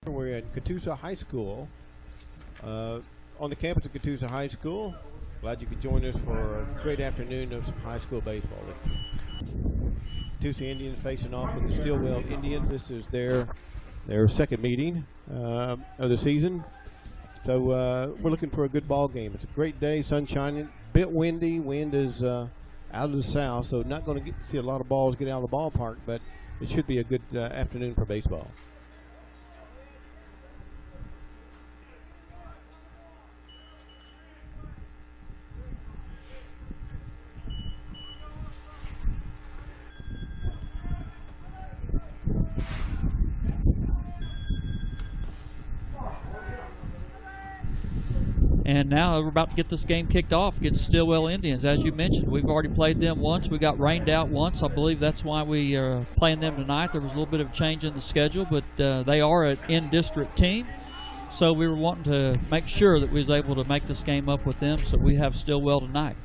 We're at Catoosa High School. On the campus of Catoosa High School. Glad you could join us for a great afternoon of some high school baseball. Catoosa Indians facing off with the Stilwell Indians. This is their second meeting of the season. So we're looking for a good ball game. It's a great day, sun shining, bit windy. Wind is out of the south, so not going to see a lot of balls get out of the ballpark, but it should be a good afternoon for baseball. And now we're about to get this game kicked off against Stilwell Indians. As you mentioned, we've already played them once. We got rained out once. I believe that's why we are playing them tonight. There was a little bit of a change in the schedule, but they are an in-district team. So we were wanting to make sure that we was able to make this game up with them, so we have Stilwell tonight.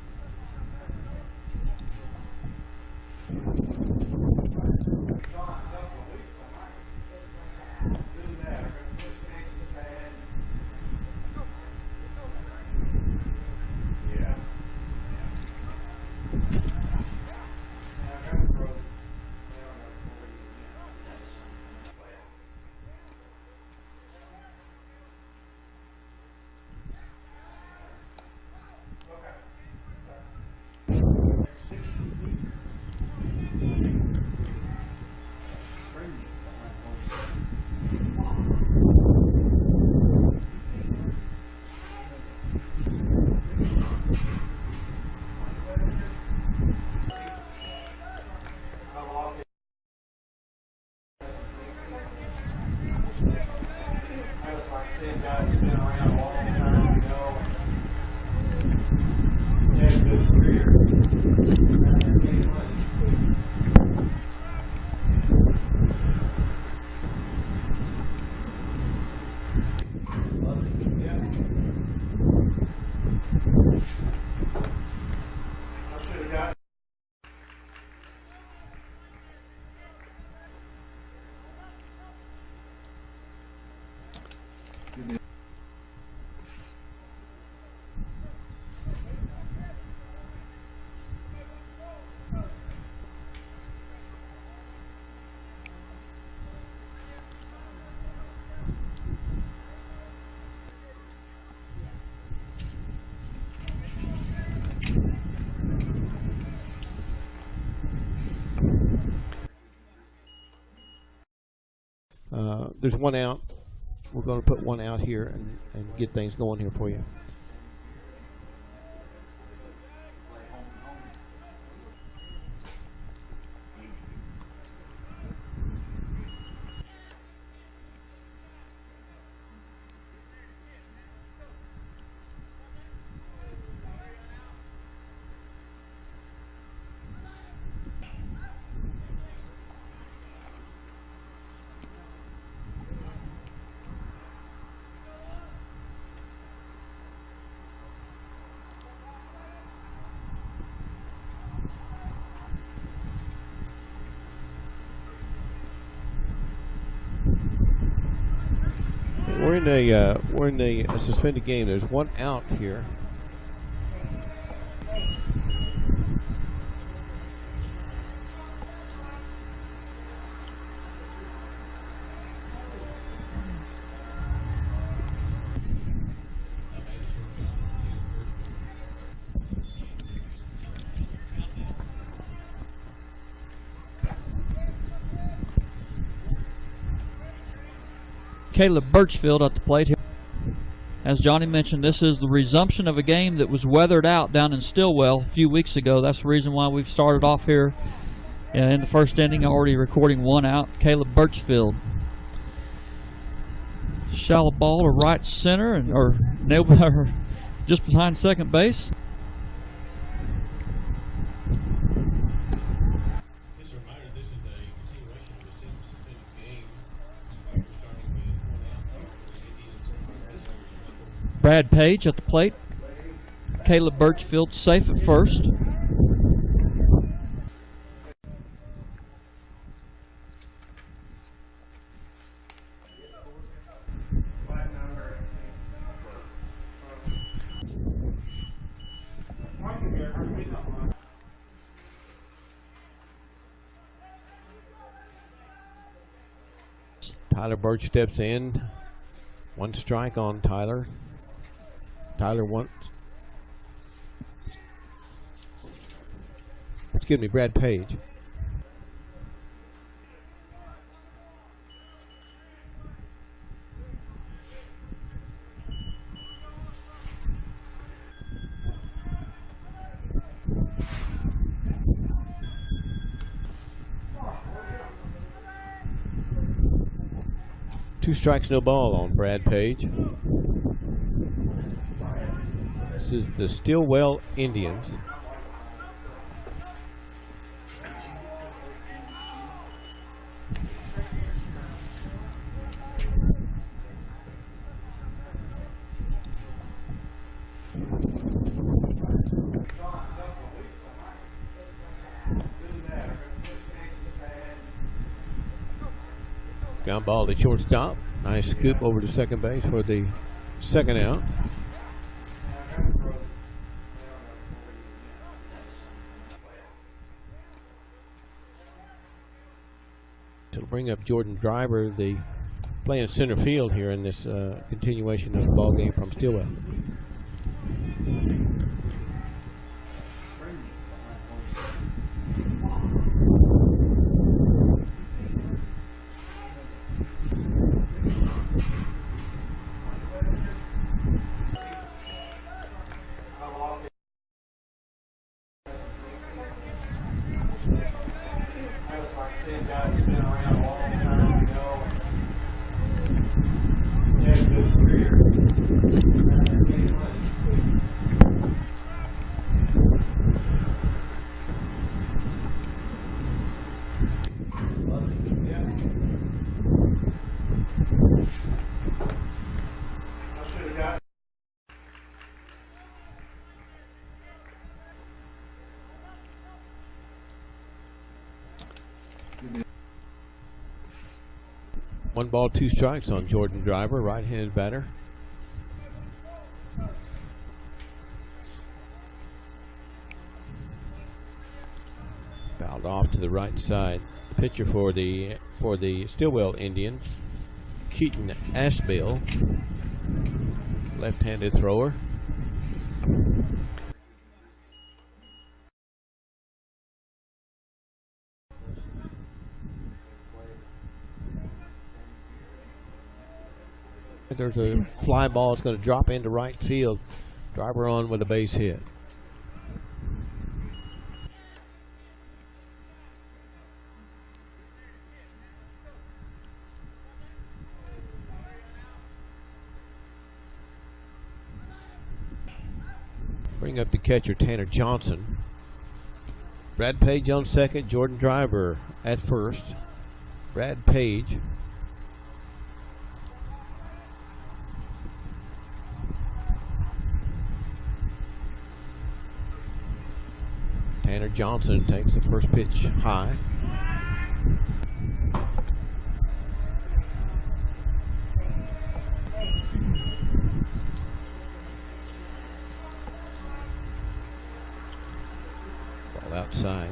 There's one out. We're going to put one out here and get things going here for you. We're in a suspended game. There's one out here. Caleb Burchfield at the plate here. As Johnny mentioned, this is the resumption of a game that was weathered out down in Stilwell a few weeks ago. That's the reason why we've started off here in the first inning, already recording one out. Caleb Burchfield. Shallow ball to right center, or just behind second base. Brad Page at the plate. Caleb Burchfield safe at first. Tyler Burch steps in. 1 strike on Tyler. Tyler wants. Excuse me, Brad Page. Two strikes, no ball on Brad Page. This is the Stilwell Indians. Ground ball to shortstop. Nice scoop over to second base for the second out. It'll bring up Jordan Driver, the playing center field here in this continuation of the ball game from Stilwell. One ball, 2 strikes on Jordan Driver, right-handed batter. Fouled off to the right side. Pitcher for the Stilwell Indians, Keiten Asbill, left-handed thrower. There's a fly ball. It's going to drop into right field. Driver on with a base hit. Bring up the catcher, Tanner Johnson. Brad Page on second. Jordan Driver at first. Brad Page. Tanner Johnson takes the first pitch high. Ball outside.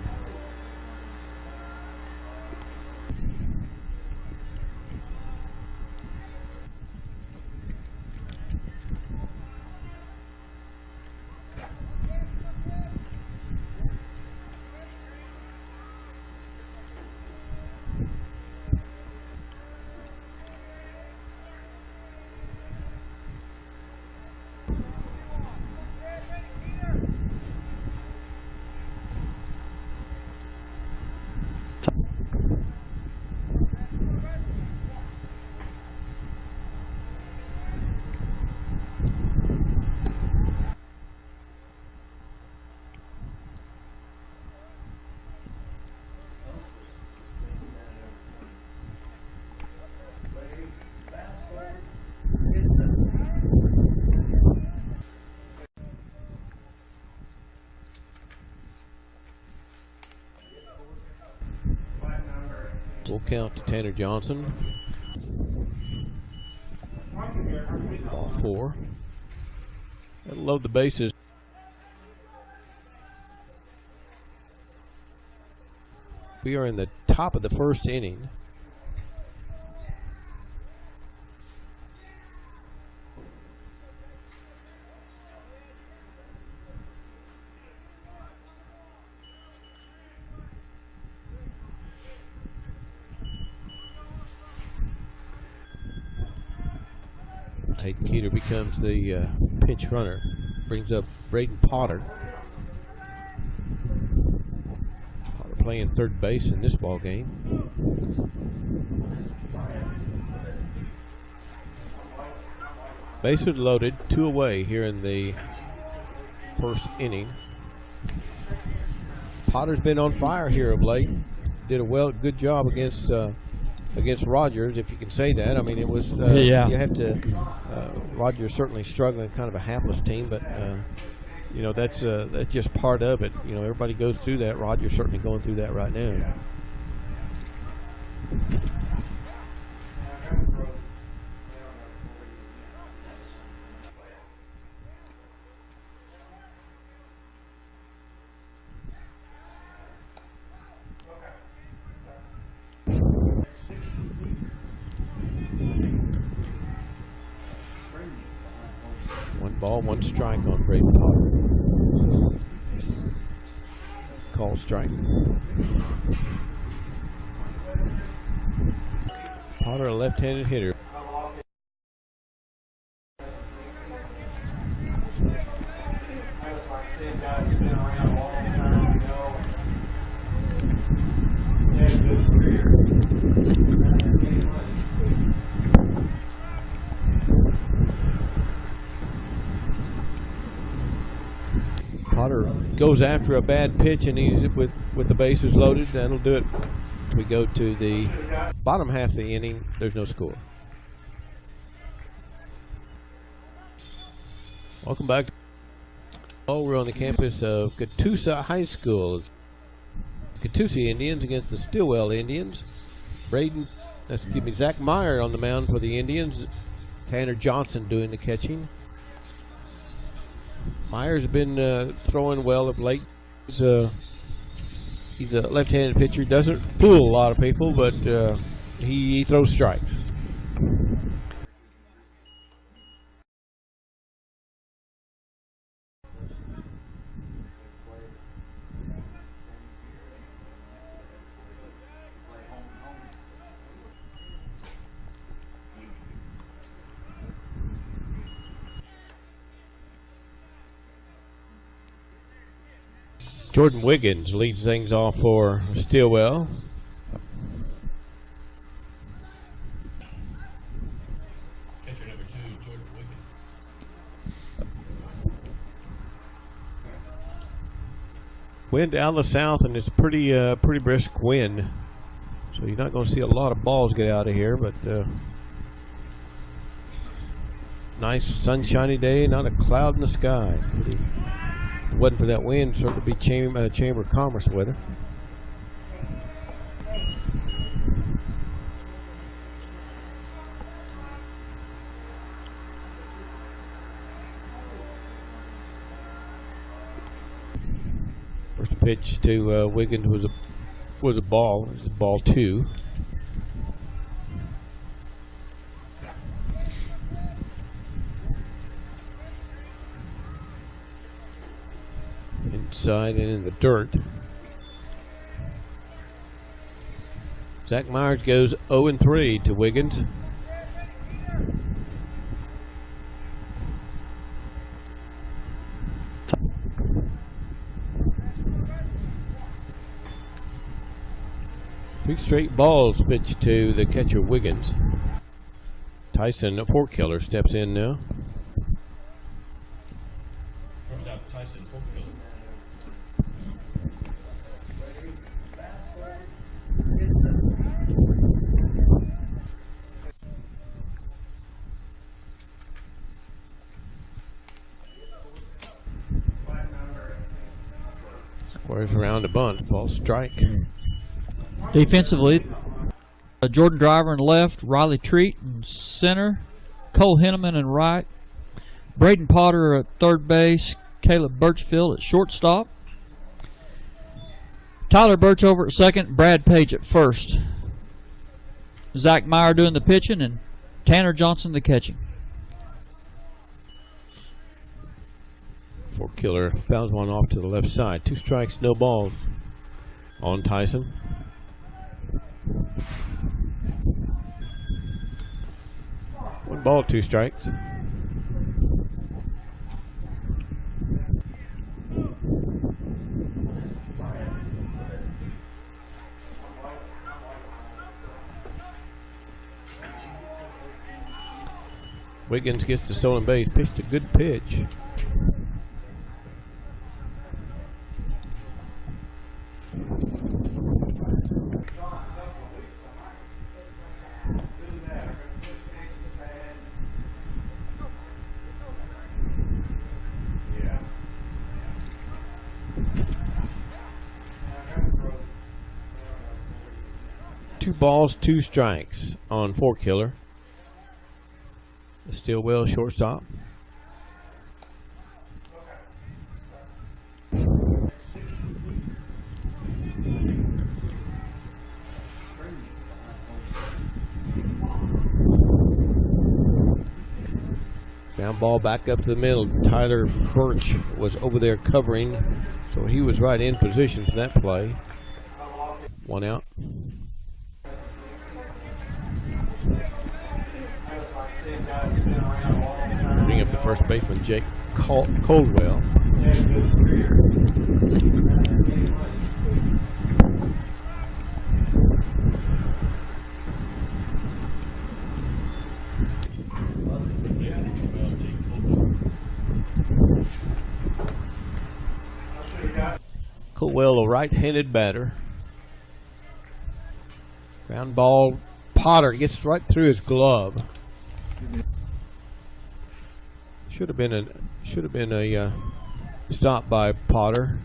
Full count to Tanner Johnson. Ball 4. That'll load the bases. We are in the top of the first inning. Hayden Keeter becomes the pinch runner. Brings up Braden Potter. Potter playing third base in this ball game. Bases loaded, 2 away here in the first inning. Potter's been on fire here of late. Did a good job against Rogers, if you can say that. I mean, it was yeah. You have to. Rogers certainly struggling, kind of a hapless team, but you know, that's just part of it. You know, everybody goes through that. Rogers certainly going through that right now. Ball, 1 strike on Braden Potter. Call strike. Potter, a left-handed hitter. Potter goes after a bad pitch, and he's with the bases loaded. That'll do it. We go to the bottom half of the inning. There's no score. Welcome back. Oh, we're on the campus of Catoosa High School. Catoosa Indians against the Stilwell Indians. Zach Meyer on the mound for the Indians. Tanner Johnson doing the catching. Meyer's been throwing well of late. He's a left-handed pitcher. Doesn't fool a lot of people, but he throws strikes. Jordan Wiggins leads things off for Stilwell. Catcher number 2, Jordan Wiggins. Wind out of the south, and it's pretty brisk wind. So you're not going to see a lot of balls get out of here, but nice sunshiny day, not a cloud in the sky. If it wasn't for that wind, it would be Chamber of Commerce weather. First pitch to Wiggins was a ball. It was ball 2. Inside and in the dirt. Zach Myers goes 0-3 to Wiggins. Three straight balls pitched to the catcher Wiggins. Tyson, a Fourkiller, steps in now. Comes out Tyson, Fourkiller. Squares around a bunt, ball strike. Defensively, Jordan Driver in left, Riley Treat in center, Cole Henneman in right, Braden Potter at third base, Caleb Burchfield at shortstop, Tyler Burch over at second, Brad Page at first. Zach Meyer doing the pitching and Tanner Johnson the catching. Fourkiller fouls one off to the left side. 2 strikes, no balls on Tyson. One ball, 2 strikes. Wiggins gets the stolen base. Pitched a good pitch. Two balls, 2 strikes on Fourkiller. Stilwell, shortstop. Ground ball back up to the middle. Tyler Burch was over there covering, so he was right in position for that play. 1 out. Bring up the first baseman, Jake Coldwell. Coldwell, a right-handed batter. Ground ball. Potter gets right through his glove. Should have been a stop by Potter.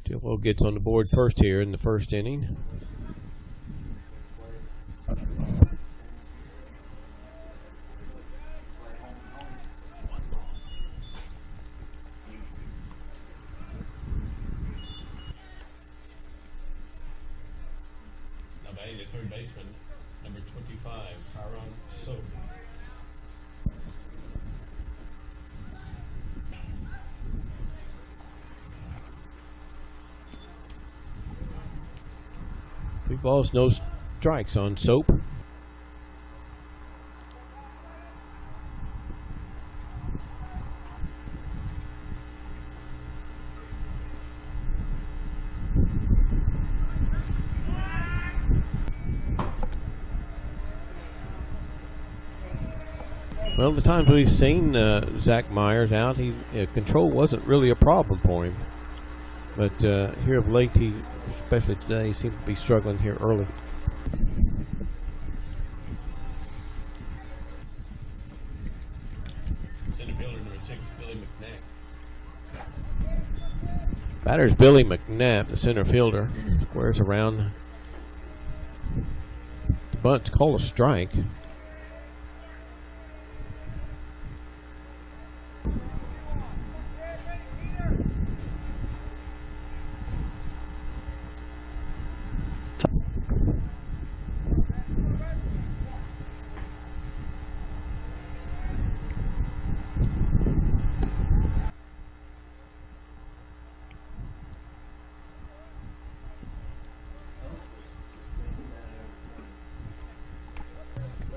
Stilwell gets on the board first here in the first inning. Now batting the third baseman, number 25, Kyron Sophomore. Three balls, no strikes on Soap. Well, the times we've seen Zach Myers out, control wasn't really a problem for him. But here of late, especially today, seems to be struggling here early. Centerfielder number 6, Billy McNac. Batter's Billy McNac, the center fielder. Squares around. The bunt's called a strike.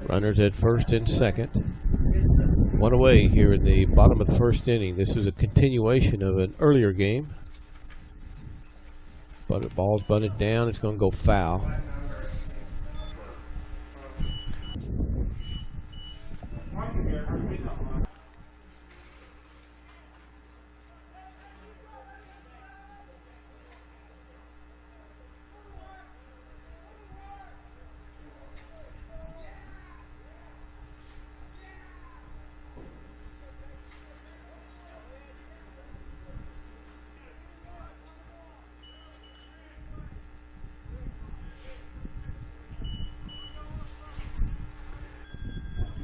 Runners at first and second. 1 away here in the bottom of the first inning. This is a continuation of an earlier game. But the ball's bunted down. It's going to go foul.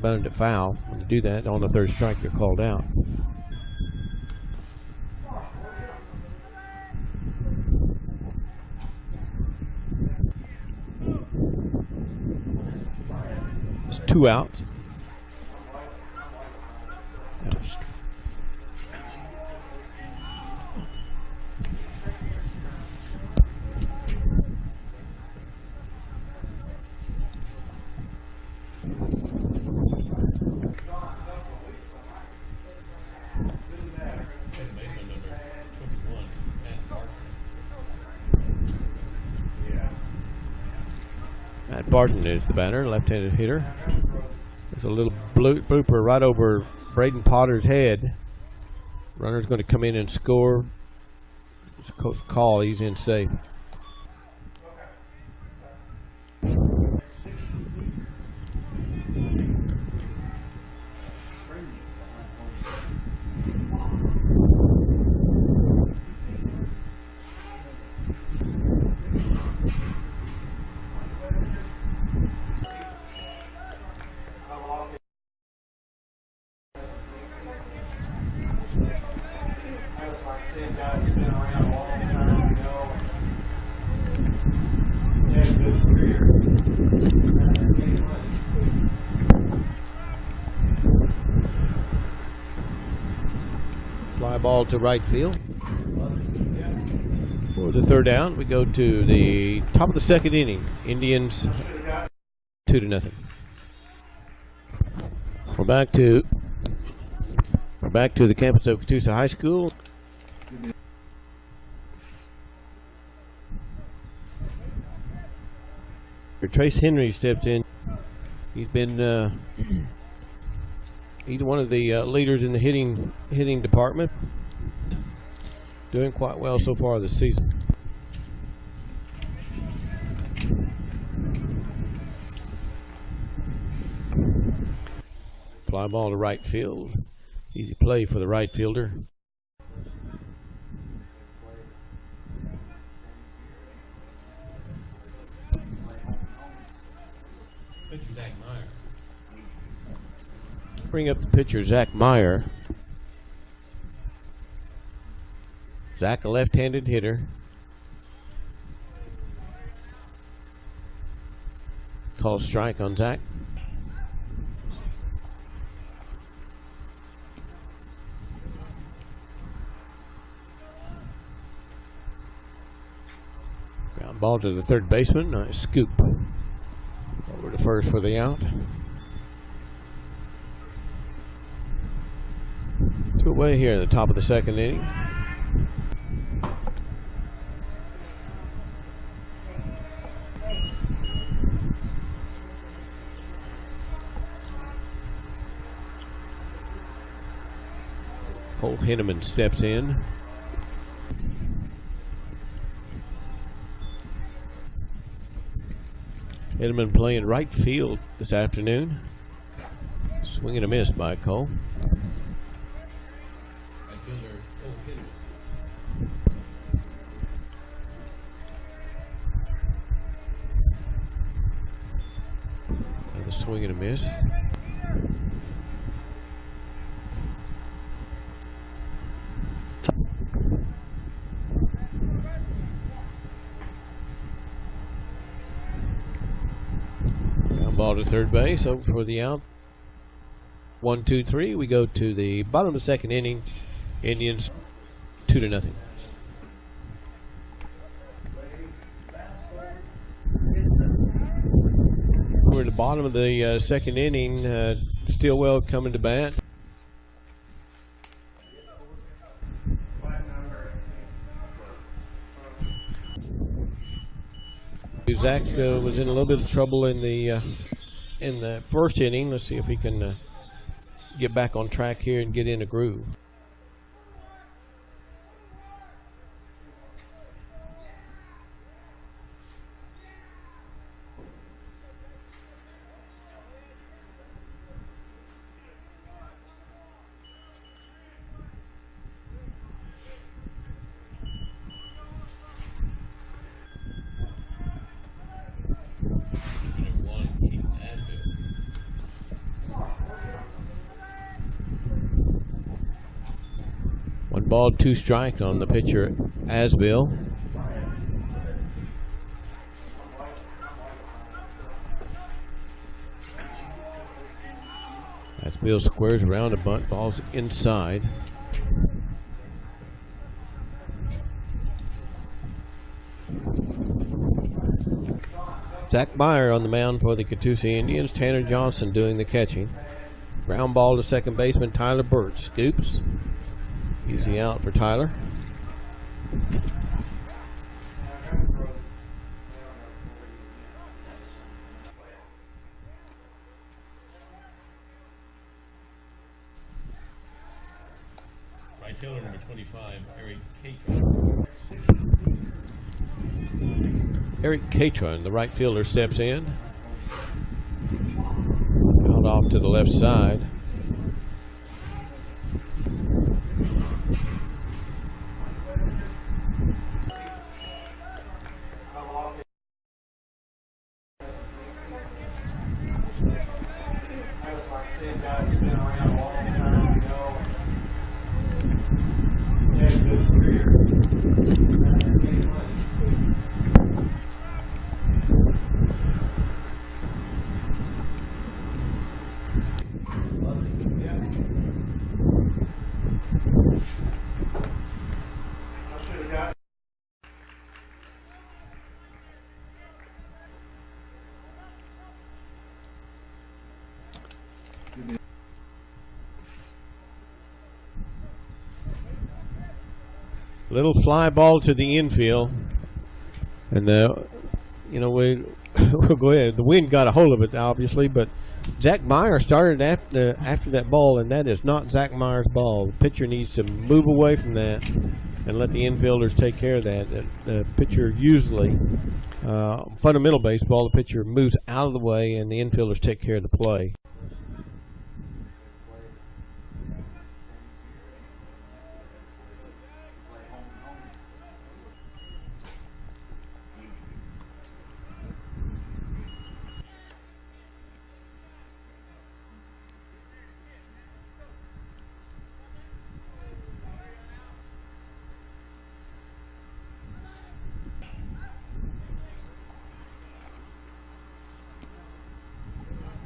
Bunted to foul. When you do that on the third strike, you're called out. It's 2 outs. Matt Barton is the batter, left-handed hitter. There's a little blooper right over Braden Potter's head. Runner's going to come in and score. It's a close call. He's in safe. Fly ball to right field. For the third down, we go to the top of the second inning. Indians 2-0. We're back to the campus of Catoosa High School. Trace Henry steps in. He's been he's one of the leaders in the hitting department. Doing quite well so far this season. Fly ball to right field. Easy play for the right fielder. Bring up the pitcher, Zach Meyer. Zach, a left-handed hitter. Call strike on Zach. Ground ball to the third baseman. Nice scoop. Over to first for the out. 2 away here in the top of the second inning. Cole Henneman steps in. Henneman playing right field this afternoon. Swing and a miss by Cole. Another swing and a miss. Ground ball to third base, over for the out. 1, 2, 3. We go to the bottom of the second inning. Indians 2-0. We're at the bottom of the second inning. Stilwell coming to bat. Zach was in a little bit of trouble in the first inning. Let's see if he can get back on track here and get in a groove. Ball, 2 strikes on the pitcher, Asbill. Asbill squares around a bunt, ball's inside. Zach Meyer on the mound for the Catoosa Indians. Tanner Johnson doing the catching. Ground ball to second baseman Tyler Burch. Scoops. Easy out for Tyler. fielder number 25, Eric Keeter. Eric Catron, the right fielder, steps in. Out off to the left side. Little fly ball to the infield, and we'll go ahead. The wind got a hold of it, obviously, but Zach Meyer started after that ball, and that is not Zach Meyer's ball. The pitcher needs to move away from that and let the infielders take care of that. The pitcher usually, fundamental baseball, the pitcher moves out of the way, and the infielders take care of the play.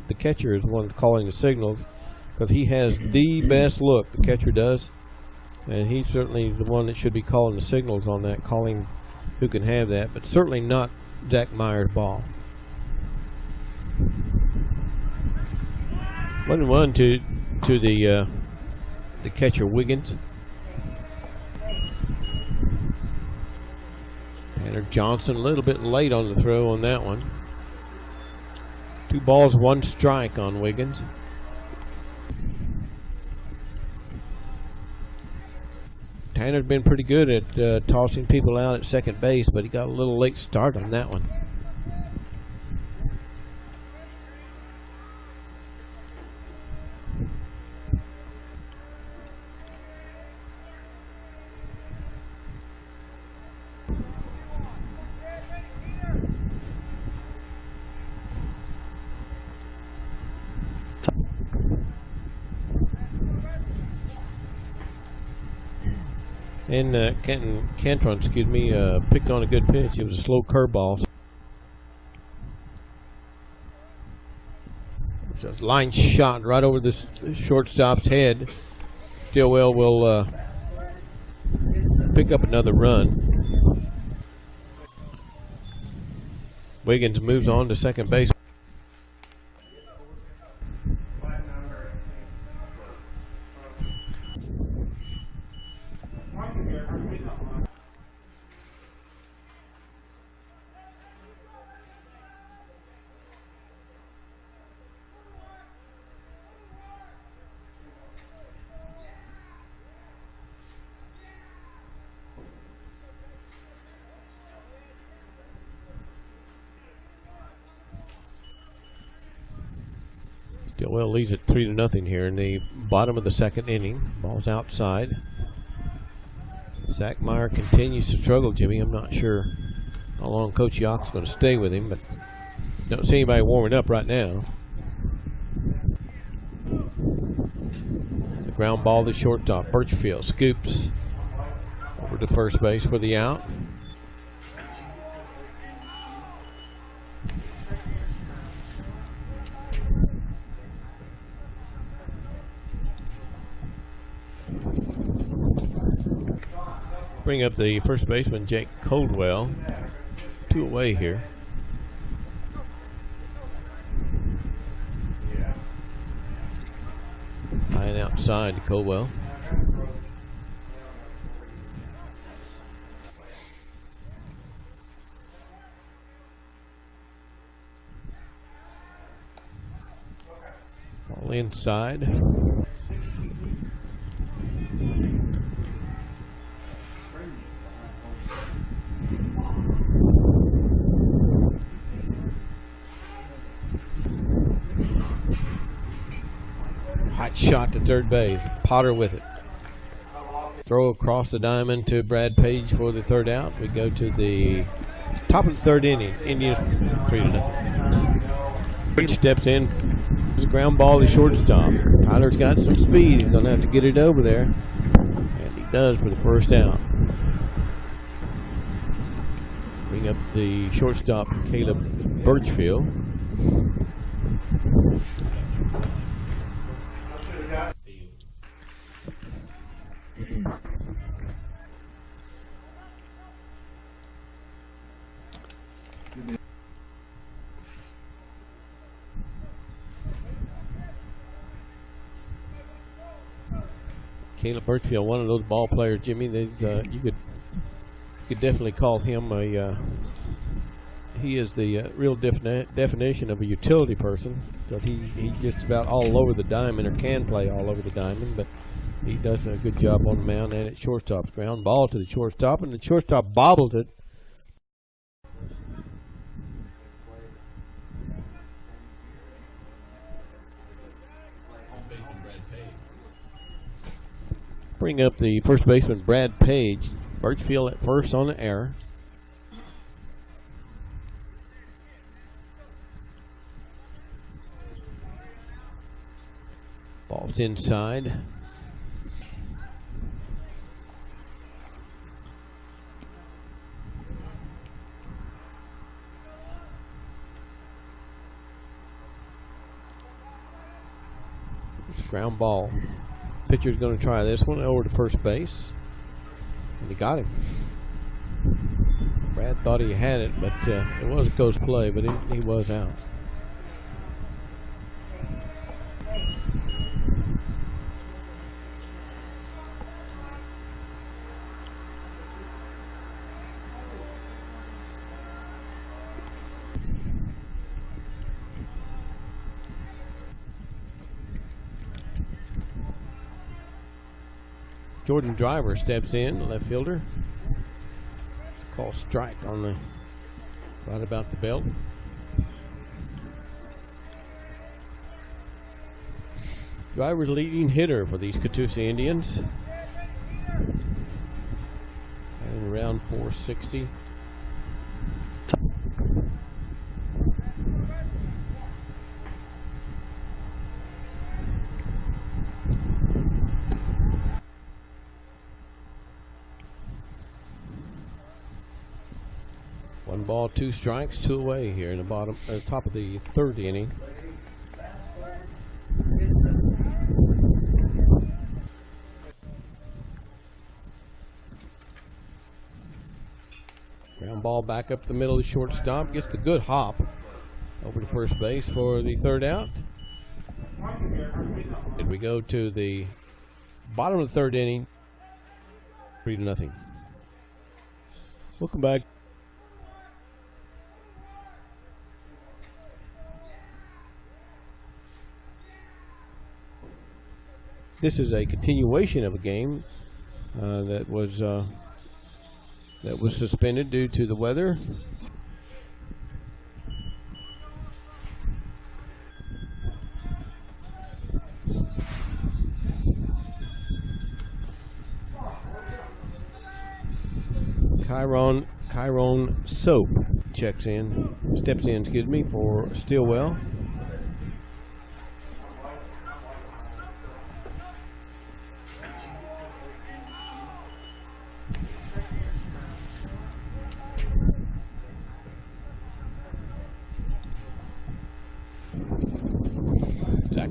The catcher is the one calling the signals because he has the best look, the catcher does, and he certainly is the one that should be calling the signals on that, calling who can have that, but certainly not Zach Meyer's ball. 1-1 to the catcher Wiggins. Tanner Johnson a little bit late on the throw on that one. 2 balls, 1 strike on Wiggins. Tanner's been pretty good at tossing people out at second base, but he got a little late start on that one. And Catron, picked on a good pitch. It was a slow curveball. It's a line shot right over the shortstop's head. Stilwell will pick up another run. Wiggins moves on to second base. Stilwell leads it 3-0 here in the bottom of the second inning. Ball's outside. Zach Meyer continues to struggle, Jimmy. I'm not sure how long Coach Yock's going to stay with him, but don't see anybody warming up right now. The ground ball to shortstop. Burchfield scoops over to first base for the out. Bring up the first baseman, Jake Coldwell. 2 away here. High and outside to Coldwell. Ball inside. shot to third base. Potter with it. Throw across the diamond to Brad Page for the third out. We go to the top of the third inning. Indians 3-0. Page steps in. There's a ground ball to shortstop. Tyler's got some speed. He's going to have to get it over there. And he does for the first out. Bring up the shortstop, Caleb Burchfield. Caleb Burchfield, one of those ball players, Jimmy. You could definitely call him he is the real definition of a utility person. So he's just about all over the diamond, or can play all over the diamond, but he does a good job on the mound and at shortstop. Ground ball to the shortstop, and the shortstop bobbled it. Bring up the first baseman, Brad Page. Birchfield at first on the error. Ball's inside. It's a ground ball. Pitcher's going to try this one over to first base. And he got him. Brad thought he had it, but it was a close play, but he was out. Jordan Driver steps in, left fielder. Call strike on the right about the belt. Driver's leading hitter for these Catoosa Indians. And around 460. One ball, two strikes, two away here in the top of the third inning. Ground ball back up the middle of the shortstop. Gets the good hop over to first base for the third out. And we go to the bottom of the third inning. 3-0. Welcome back. This is a continuation of a game that was suspended due to the weather. Kyron Soap steps in, for Stilwell.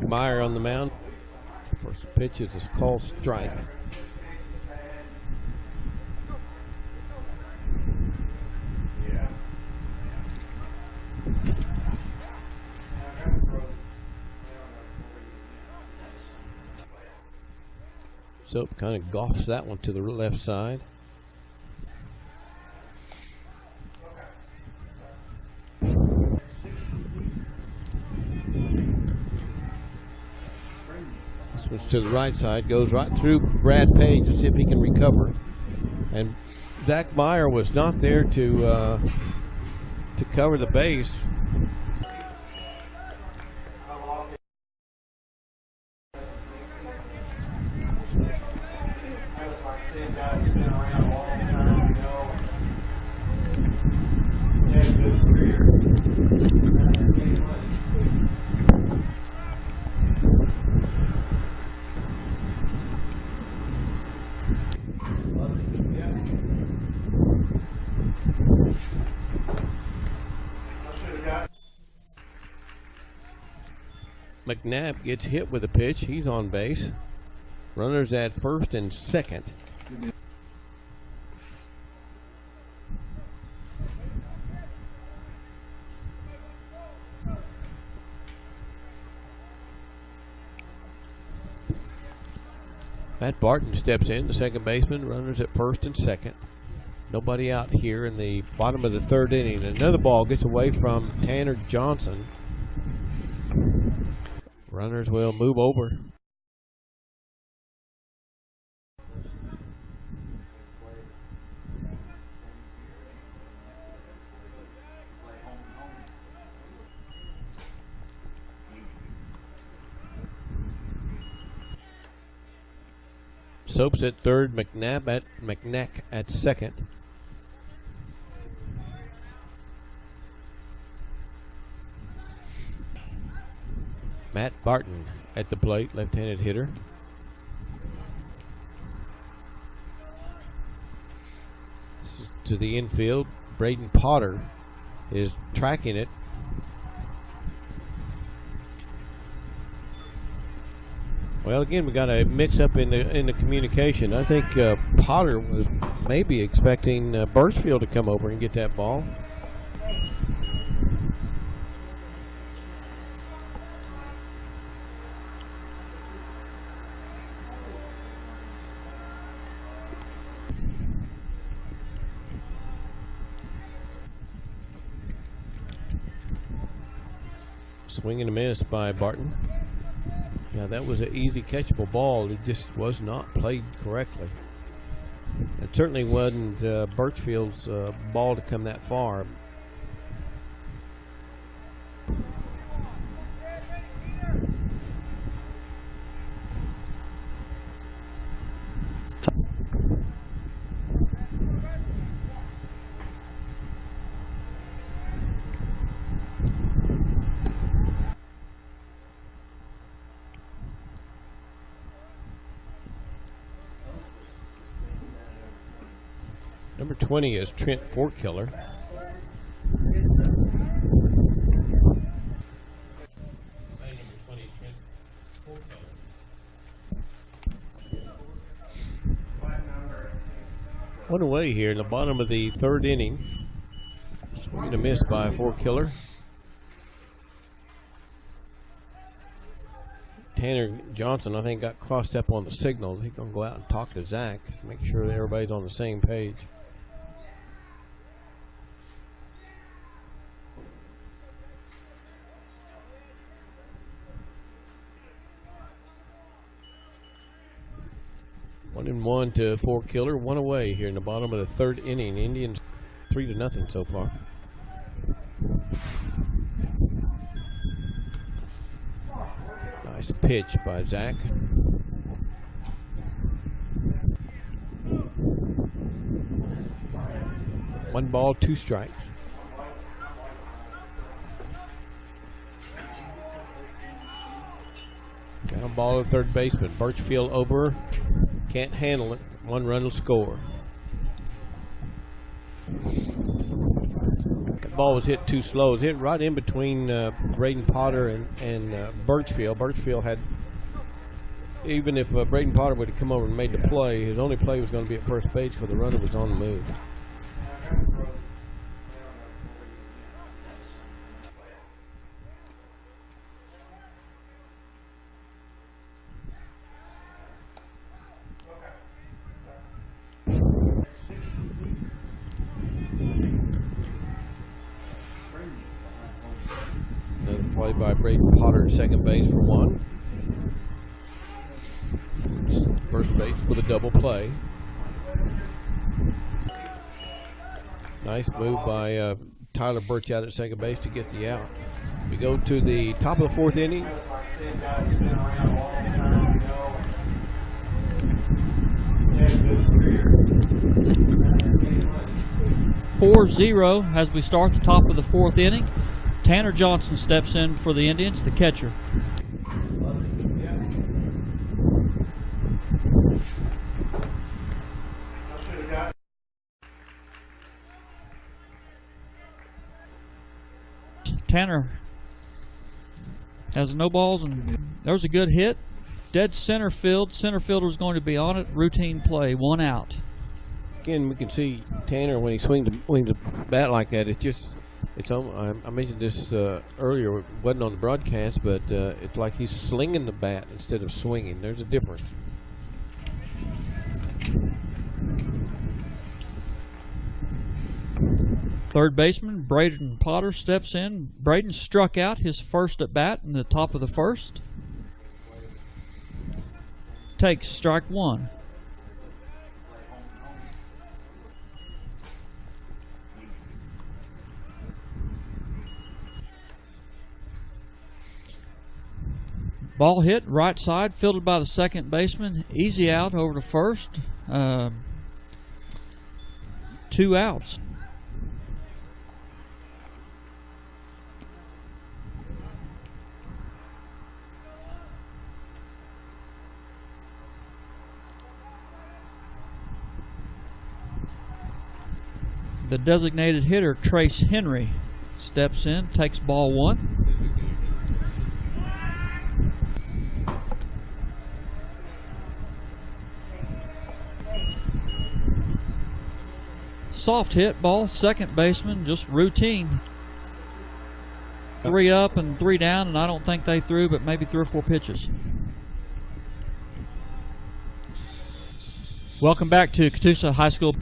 Meyer on the mound. First pitch is a call strike. Soap kind of golfs that one to the left side. To the right side, goes right through Brad Page to see if he can recover. And Zach Meyer was not there to cover the base. McNac gets hit with a pitch. He's on base. Runners at first and second. Matt Barton steps in, the second baseman. Runners at first and second. Nobody out here in the bottom of the third inning. Another ball gets away from Tanner Johnson. Runners will move over. Soaps at third, McNac at second. Matt Barton at the plate, left-handed hitter. This is to the infield. Braden Potter is tracking it. Well, again, we got a mix-up in the communication. I think Potter was maybe expecting Birchfield to come over and get that ball. Swing and a miss by Barton. Yeah, that was an easy catchable ball. It just was not played correctly. It certainly wasn't Birchfield's ball to come that far. Number 20 is Trent Fourkiller. One away here in the bottom of the third inning. Swing and a miss by Fourkiller. Tanner Johnson, I think, got crossed up on the signals. He's going to go out and talk to Zach, make sure that everybody's on the same page. One and one to Fourkiller, one away here in the bottom of the third inning. Indians 3-0 so far. Nice pitch by Zach. One ball, two strikes. Down ball to third baseman. Birchfield over. Can't handle it. One run will score. That ball was hit too slow. It was hit right in between Braden Potter and Birchfield. Birchfield had, even if Braden Potter would have come over and made the play, his only play was going to be at first base because the runner was on the move. Play by Braden Potter at second base for one. First base for the double play. Nice move by Tyler Burch out at second base to get the out. We go to the top of the fourth inning. Four 0 as we start the top of the fourth inning. Tanner Johnson steps in for the Indians, the catcher. Tanner Has no balls, and there's a good hit. Dead center field. Center fielder's going to be on it. Routine play, 1 out. Again, we can see Tanner when he swings the bat like that. It's just, I mentioned this earlier. It wasn't on the broadcast, but it's like he's slinging the bat instead of swinging. There's a difference. Third baseman Braden Potter steps in. Braden struck out his first at bat in the top of the first. Takes strike 1. Ball hit right side, fielded by the second baseman. Easy out over to first. 2 outs. The designated hitter, Trace Henry, steps in, takes ball 1. Soft hit ball, second baseman, just routine. 3 up and 3 down, and I don't think they threw but maybe 3 or 4 pitches. Welcome back to Catoosa High School.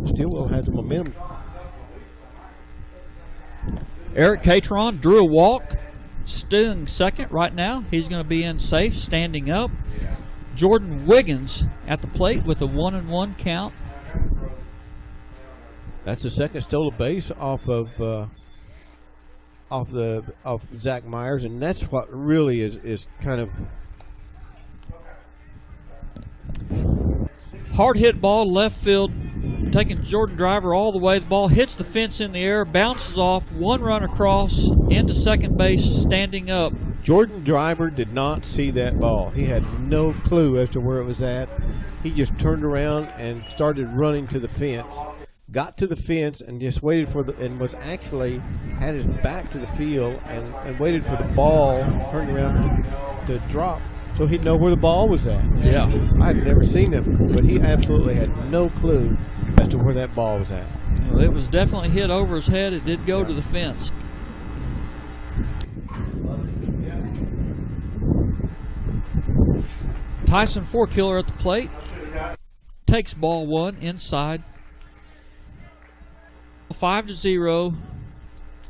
Stilwell has the momentum. Eric Catron drew a walk, stealing second right now. He's going to be in safe, standing up. Jordan Wiggins at the plate with a 1-1 count. That's the second stolen base off Zach Myers, and that's what really is kind of hard hit ball left field, taking Jordan Driver all the way. The ball hits the fence in the air, bounces off, 1 run across into second base, standing up. Jordan Driver did not see that ball. He had no clue as to where it was at. He just turned around and started running to the fence. Got to the fence and just waited for and was actually had his back to the field and waited for the ball, turned around to drop so he'd know where the ball was at. Yeah. I've never seen that before, but he absolutely had no clue as to where that ball was at. Well, it was definitely hit over his head. It did go to the fence. Tyson Fourkiller at the plate. Takes ball 1 inside. 5-0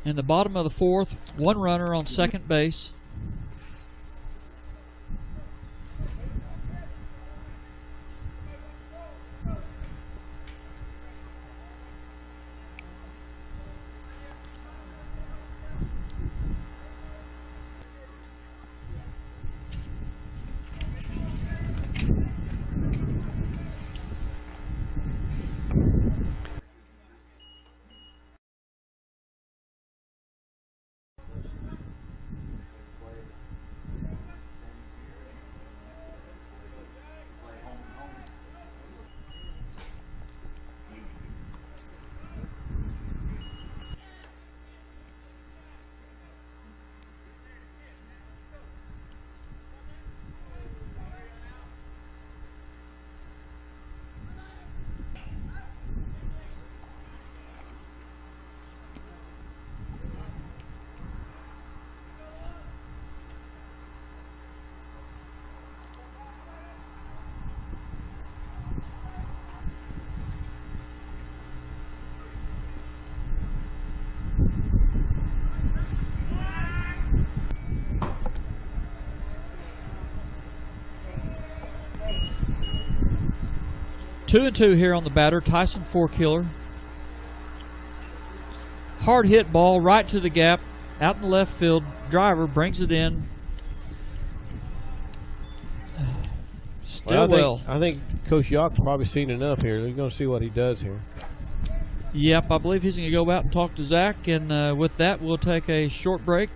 in the bottom of the 4th. 1 runner on second base. 2-2 here on the batter, Tyson Fourkiller. Hard hit ball right to the gap, out in the left field. Driver brings it in. Stilwell. Well, I think Coach Yock's probably seen enough here. We're going to see what he does here. Yep, I believe he's going to go out and talk to Zach, and with that, we'll take a short break.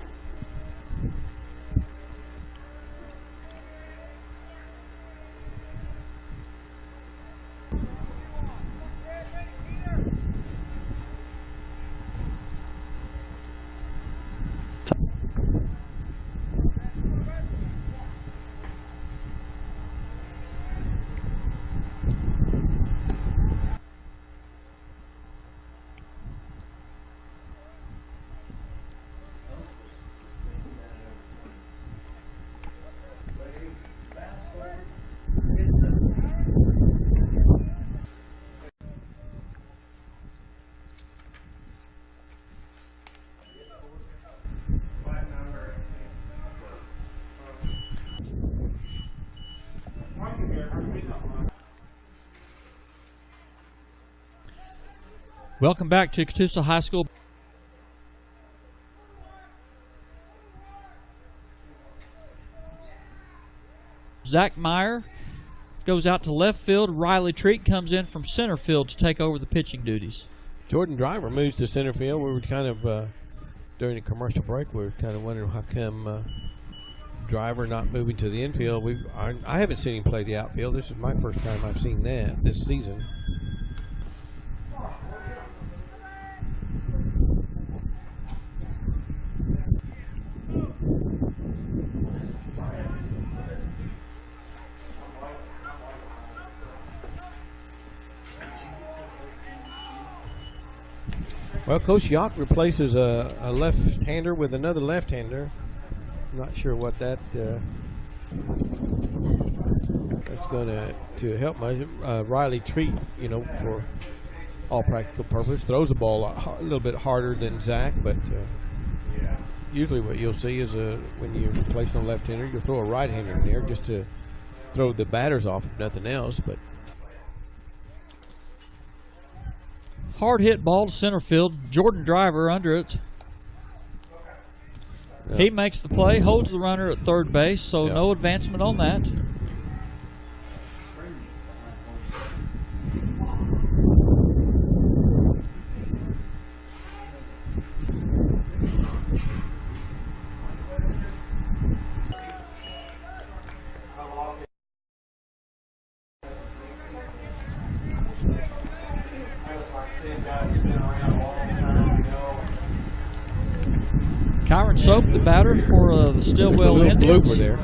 Welcome back to Catoosa High School. Zach Meyer goes out to left field. Riley Treat comes in from center field to take over the pitching duties. Jordan Driver moves to center field. We were kind of, during the commercial break, we were kind of wondering how come Driver not moving to the infield. I haven't seen him play the outfield. This is my first time I've seen that this season. Well, Coach Yock replaces a left-hander with another left-hander. I'm not sure what that's going to help much. Riley Treat, you know, for all practical purpose, throws the ball a little bit harder than Zach, but usually what you'll see is when you're replacing a left-hander, you'll throw a right-hander in there just to throw the batters off, if nothing else. But hard hit ball to center field. Jordan Driver under it. Yep. He makes the play, holds the runner at third base, so yep. No advancement on that. Kyron Soap, the batter for the Stilwell Indians. Blooper there.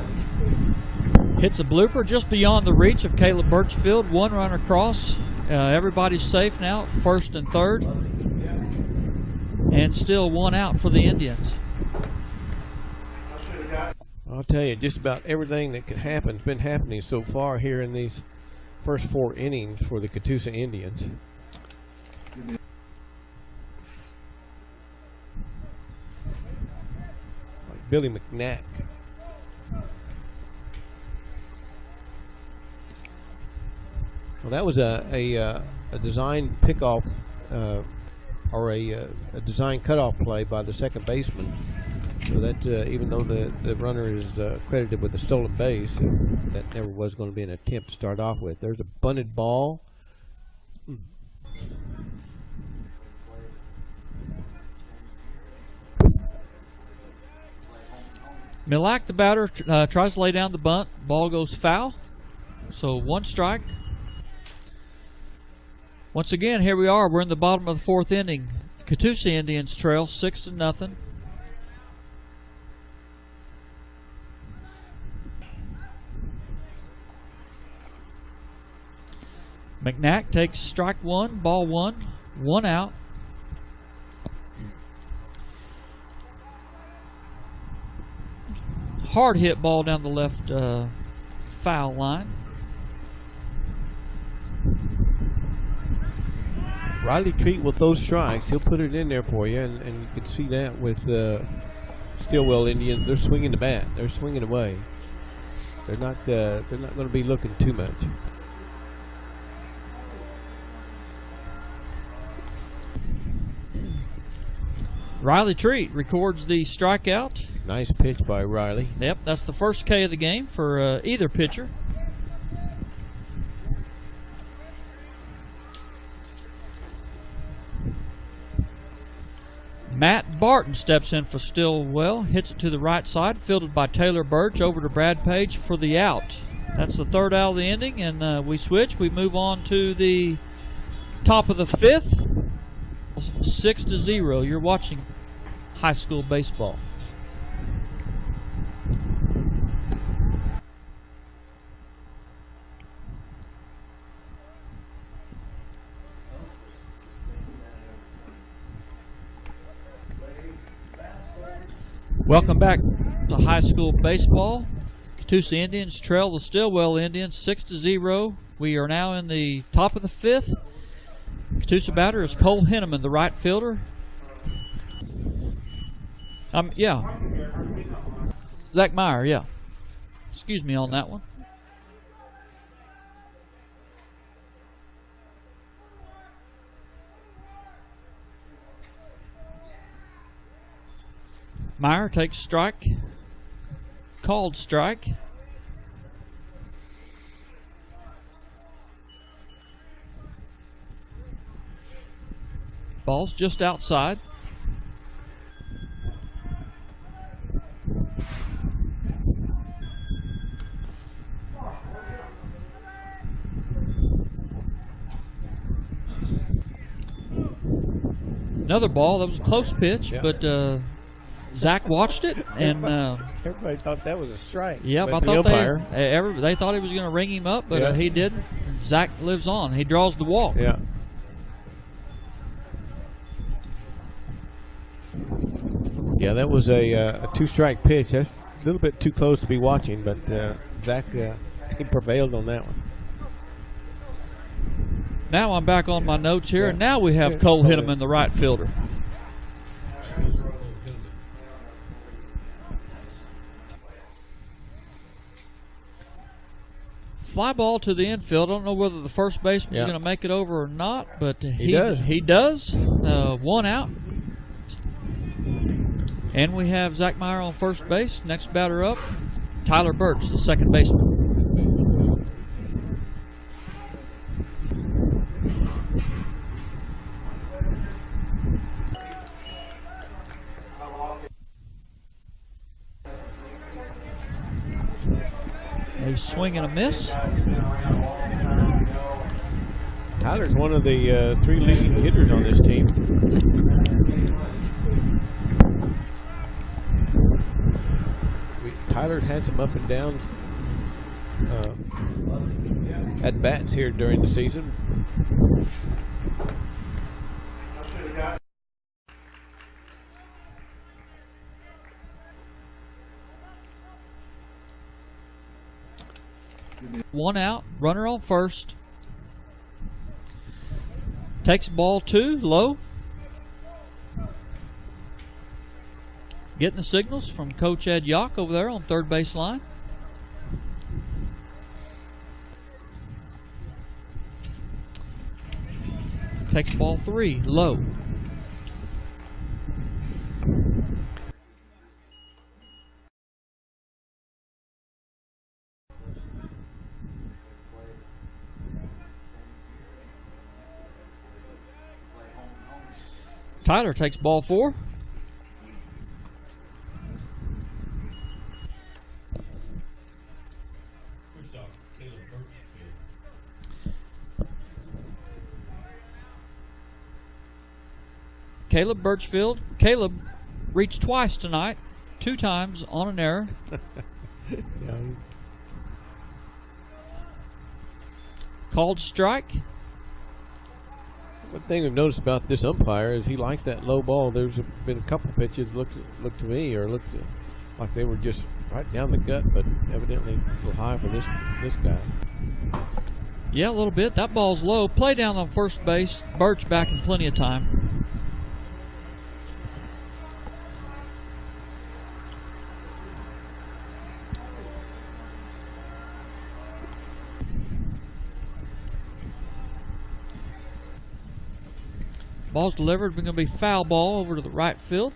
Hits a blooper just beyond the reach of Caleb Burchfield. One run across. Everybody's safe now, first and third. And still one out for the Indians. I'll tell you, just about everything that could happen has been happening so far here in these first 4 innings for the Catoosa Indians. Billy McNac. Well, that was a design pickoff or a design cutoff play by the second baseman. So that even though the runner is credited with a stolen base, that never was going to be an attempt to start off with. There's a bunted ball. McNac, the batter, tries to lay down the bunt. Ball goes foul. So 1 strike. Once again, here we are. We're in the bottom of the 4th inning. Catoosa Indians trail 6-0. McNac takes strike 1, ball 1, 1 out. Hard hit ball down the left foul line. Riley Treat with those strikes, he'll put it in there for you, and you can see that with Stilwell Indians. They're swinging the bat. They're swinging away. They're not going to be looking too much. Riley Treat records the strikeout. Nice pitch by Riley. Yep, that's the first K of the game for either pitcher. Matt Barton steps in for Stilwell, hits it to the right side, fielded by Taylor Burch over to Brad Page for the out. That's the third out of the inning, and we switch. We move on to the top of the fifth. 6-0. You're watching high school baseball. Welcome back to high school baseball. Catoosa Indians trail the Stilwell Indians 6-0. We are now in the top of the fifth. Catoosa batter is Cole Henneman, the right fielder. Zach Meyer, yeah. Excuse me on that one. Meyer takes strike. Called strike. Ball's just outside. Another ball. That was a close pitch, yeah. But Zach watched it, and everybody thought that was a strike. Yep, I the thought umpire. they thought he was going to ring him up, but Yeah. he didn't. Zach lives on. He draws the walk. Yeah. Yeah, that was a two-strike pitch. That's a little bit too close to be watching, but Zach he prevailed on that one. Now I'm back on my notes here, Yeah. and now we have Yeah, Cole Cole. Henneman, the right fielder. Fly ball to the infield. I don't know whether the first baseman is going to make it over or not, but he does. He does. One out. And we have Zach Meyer on first base. Next batter up, Tyler Burch, the second baseman. A swing and a miss. Tyler's one of the three leading hitters on this team. Tyler's had some up and downs at bats here during the season. One out, runner on first. Takes ball two, low. Getting the signals from Coach Ed Yock over there on third base line. Takes ball three, low. Tyler takes ball four. Caleb Birchfield. Caleb reached twice tonight, 2 times on an error. Yeah. Called strike. One thing I've noticed about this umpire is he likes that low ball. There's been a couple pitches looked to me like they were just right down the gut, but evidently a little high for this guy. Yeah, a little bit. That ball's low. Play down on first base. Burch back in plenty of time. Ball's delivered. We're going to be foul ball over to the right field.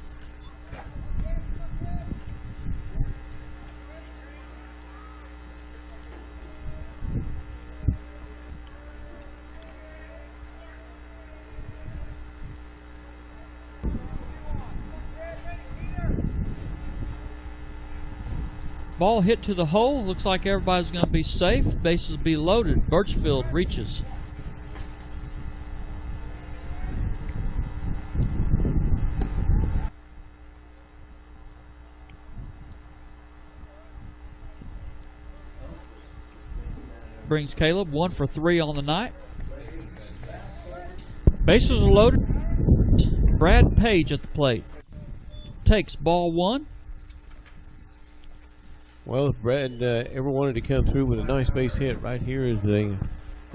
Ball hit to the hole. Looks like everybody's going to be safe. Bases be loaded. Birchfield reaches. Brings Caleb 1 for 3 on the night. Bases are loaded. Brad Page at the plate. Takes ball 1. Well, if Brad ever wanted to come through with a nice base hit, right here is the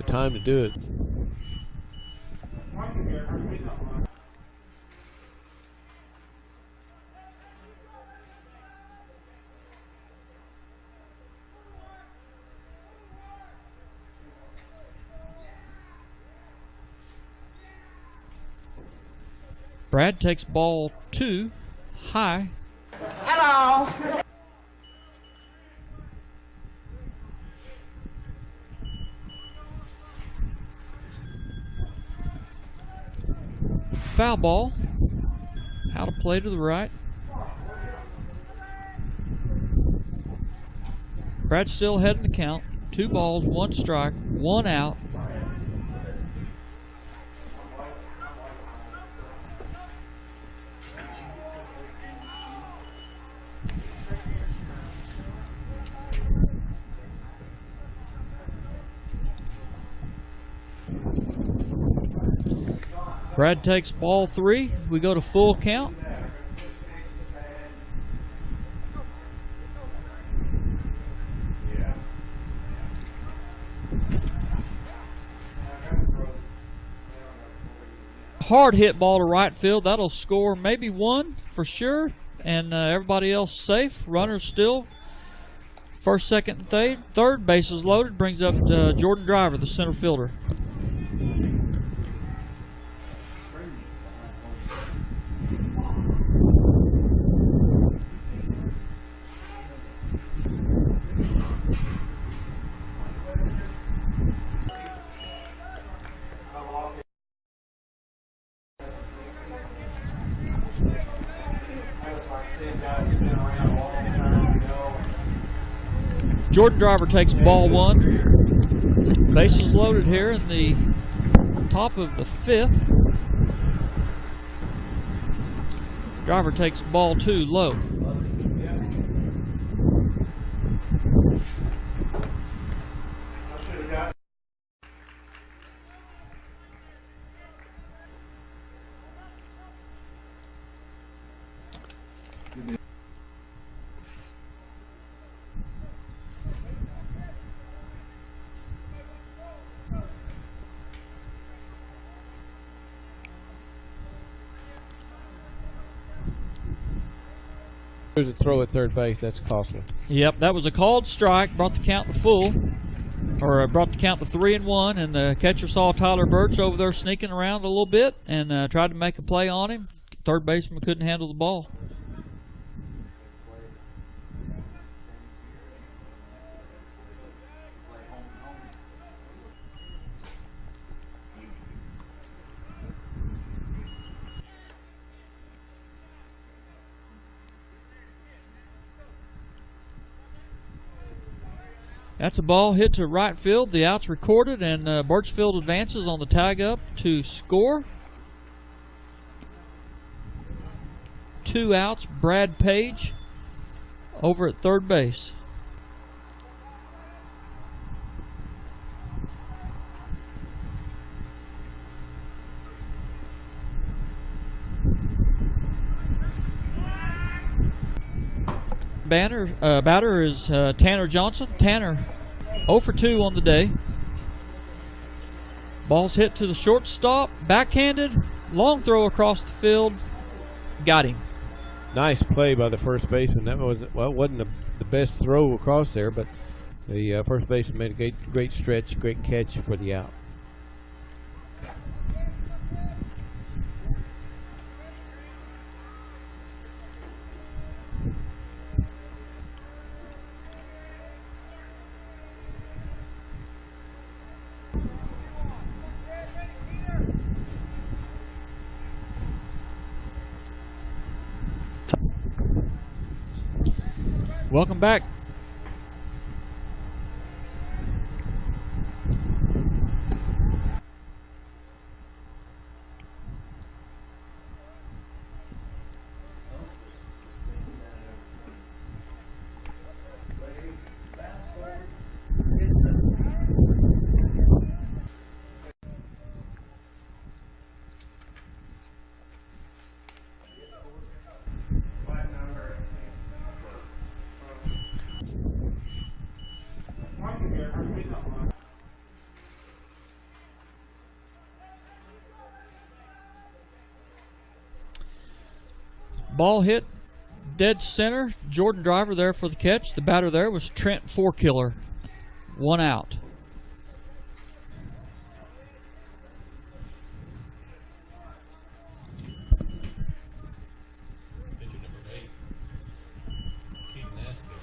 time to do it. Brad takes ball 2 high. Hello. Foul ball. Out of play to the right. Brad's still ahead in the count. 2 balls, 1 strike, 1 out. Brad takes ball 3. We go to full count. Hard hit ball to right field. That'll score maybe 1 for sure. And everybody else safe. Runners still. First, second, and third. Bases loaded. Brings up Jordan Driver, the center fielder. Jordan Driver takes ball 1. Bases loaded here in the top of the 5th. Driver takes ball 2 low. There's a throw at third base. That's costly. Yep, that was a called strike. Brought the count to full, or brought the count to 3-1. And the catcher saw Tyler Burch over there sneaking around a little bit and tried to make a play on him. Third baseman couldn't handle the ball. That's a ball hit to right field. The out's recorded, and Birchfield advances on the tag up to score. 2 outs. Brad Page over at third base. Batter is Tanner Johnson. Tanner 0 for 2 on the day. Ball's hit to the shortstop. Backhanded. Long throw across the field. Got him. Nice play by the first baseman. That wasn't the best throw across there, but the first baseman made a great stretch, great catch for the out. Welcome back. Ball hit dead center. Jordan Driver there for the catch. The batter there was Trent Fourkiller. 1 out. Pitcher number 8. Keetin Asbill.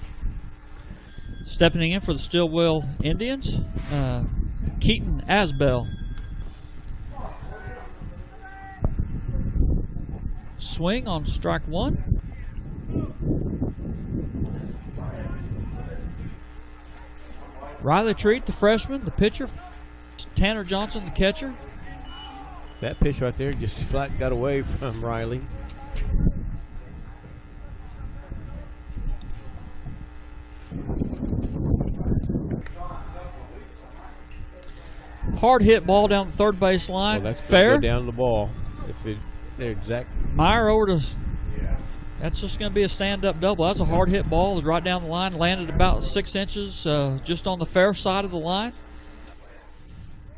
Stepping in for the Stilwell Indians, Keiten Asbill. Swing on strike 1. Riley Treat, the freshman, the pitcher. Tanner Johnson, the catcher. That pitch right there just flat got away from Riley. Hard hit ball down the third base line. Well, that's fair. Go down the ball. If it, they're exact. Meyer over to. That's just going to be a stand-up double. That's a hard hit ball. It was right down the line. Landed about 6 inches, just on the fair side of the line.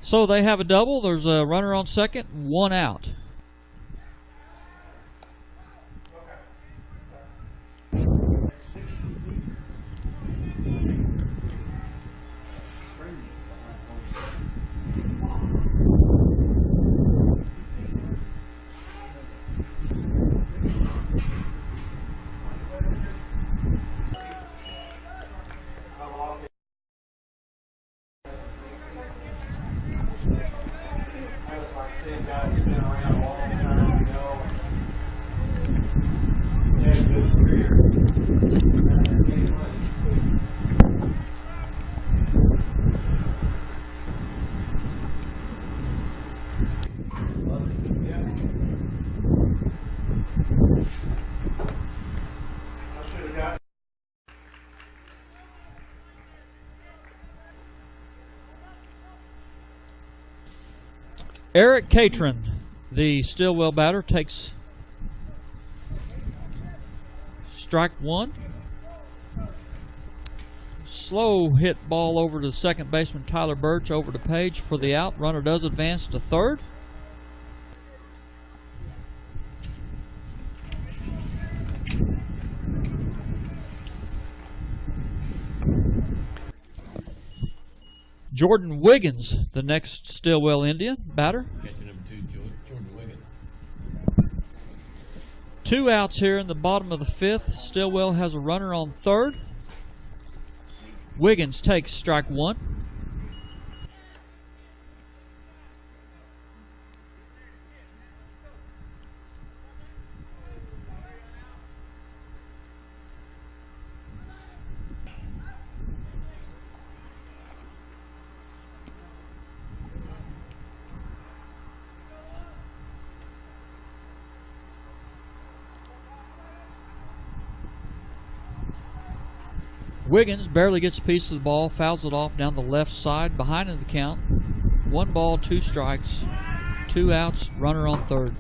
So they have a double. There's a runner on second. 1 out. Eric Catron, the Stilwell batter, takes strike 1. Slow hit ball over to second baseman Tyler Burch over to Page for the out. Runner does advance to third. Jordan Wiggins, the next Stilwell Indian batter. Catcher number 2, Jordan Wiggins. 2 outs here in the bottom of the 5th. Stilwell has a runner on third. Wiggins takes strike 1. Wiggins barely gets a piece of the ball, fouls it off down the left side, behind in the count. 1 ball, 2 strikes, 2 outs, runner on third.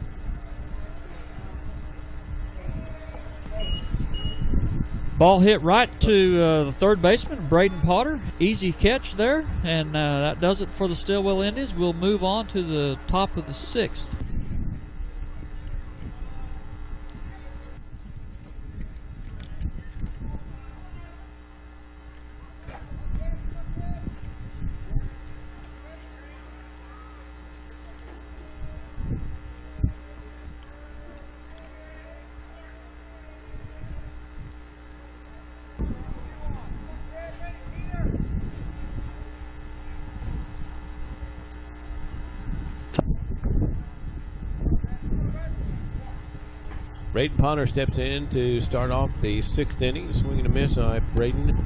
Ball hit right to the third baseman, Braden Potter. Easy catch there, and that does it for the Stilwell Indians. We'll move on to the top of the 6th. Braden Potter steps in to start off the 6th inning. Swing and a miss on Braden.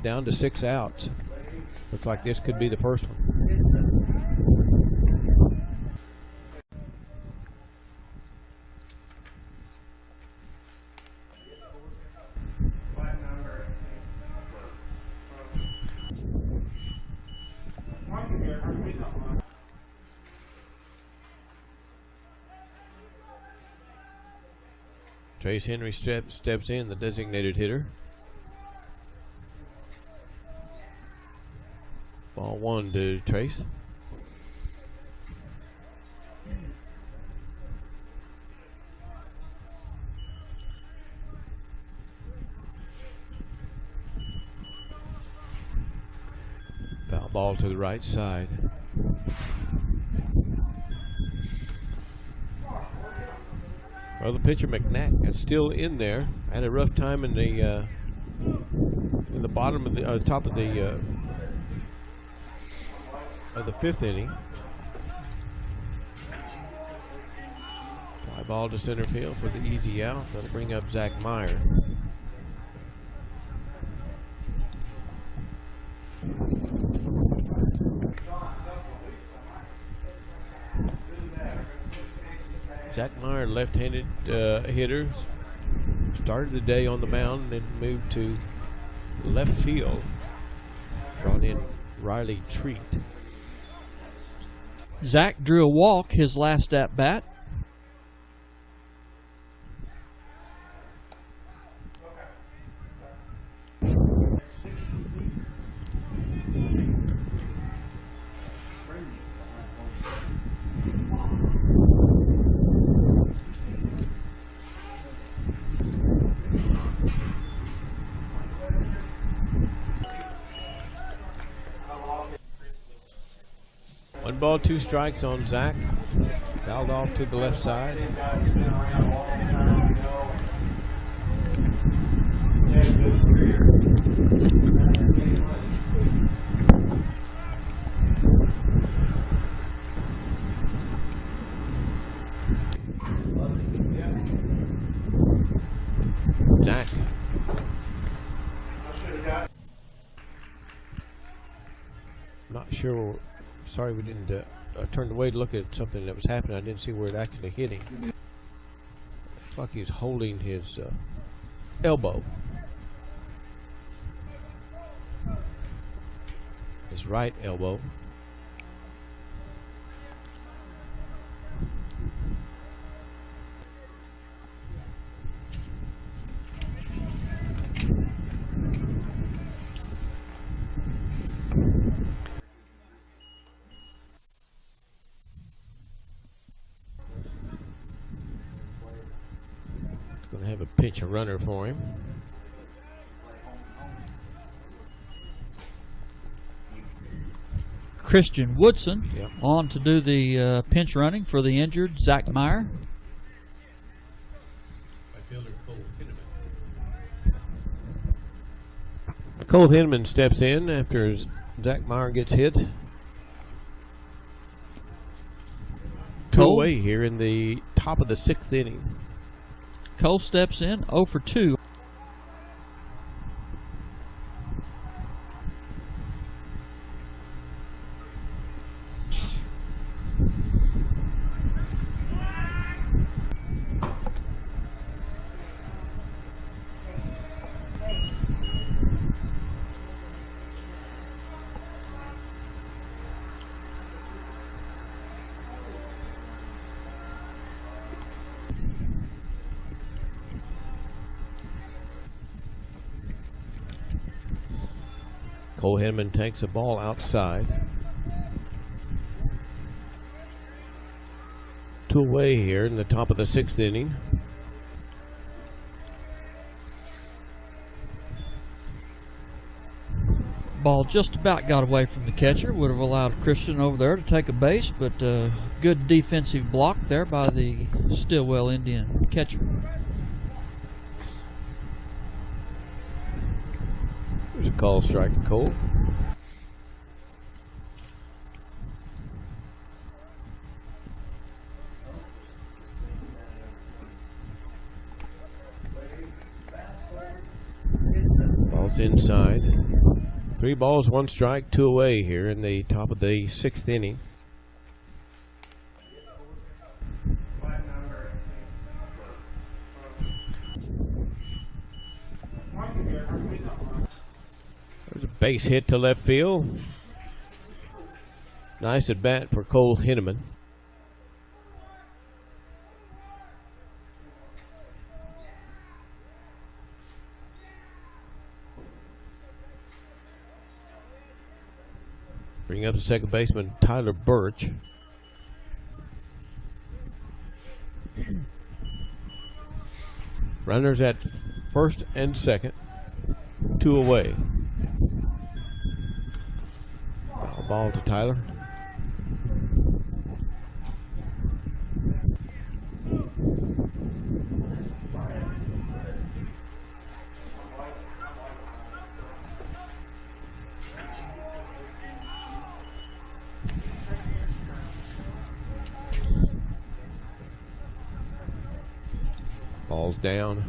Down to 6 outs. Looks like this could be the first one. Trace Henry steps in, the designated hitter. Ball 1 to Trace. Foul ball to the right side. Well, the pitcher McNac is still in there. Had a rough time in the bottom of the top of the 5th inning. Fly ball to center field for the easy out. That'll bring up Zach Meyer. Zach Meyer, left-handed hitter, started the day on the mound and then moved to left field. Brought in Riley Treat. Zach drew a walk his last at bat. One ball, 2 strikes on Zach. Fouled off to the left side. Zach. Not sure. Sorry we didn't turn away to look at something that was happening. I didn't see where it actually hit him. Looks like he's holding his elbow. His right elbow. Going to have a pinch runner for him. Christian Woodson on to do the pinch running for the injured Zach Meyer. Cole Hinman steps in after Zach Meyer gets hit. Two away here in the top of the 6th inning. Cole steps in 0 for 2. Cole Hinman takes the ball outside. 2 away here in the top of the 6th inning. Ball just about got away from the catcher. Would have allowed Christian over there to take a base, but good defensive block there by the Stilwell Indian catcher. There's a call striking Cole. just inside. 3 balls, 1 strike, 2 away here in the top of the 6th inning. There's a base hit to left field. Nice at bat for Cole Hinneman. Bring up the second baseman, Tyler Burch. Runners at first and second, 2 away. Ball to Tyler. Ball's down.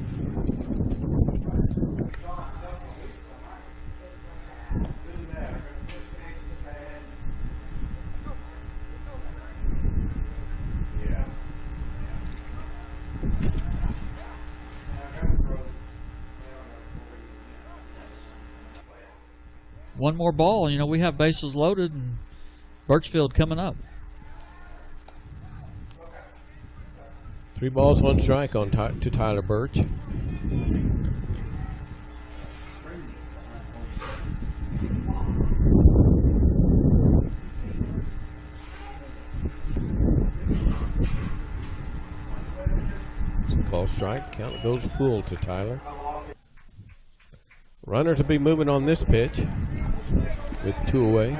One more ball, you know, we have bases loaded and Birchfield coming up. 3 balls, 1 strike on to Tyler Burch. Call strike. Count goes full to Tyler. Runners will be moving on this pitch with 2 away.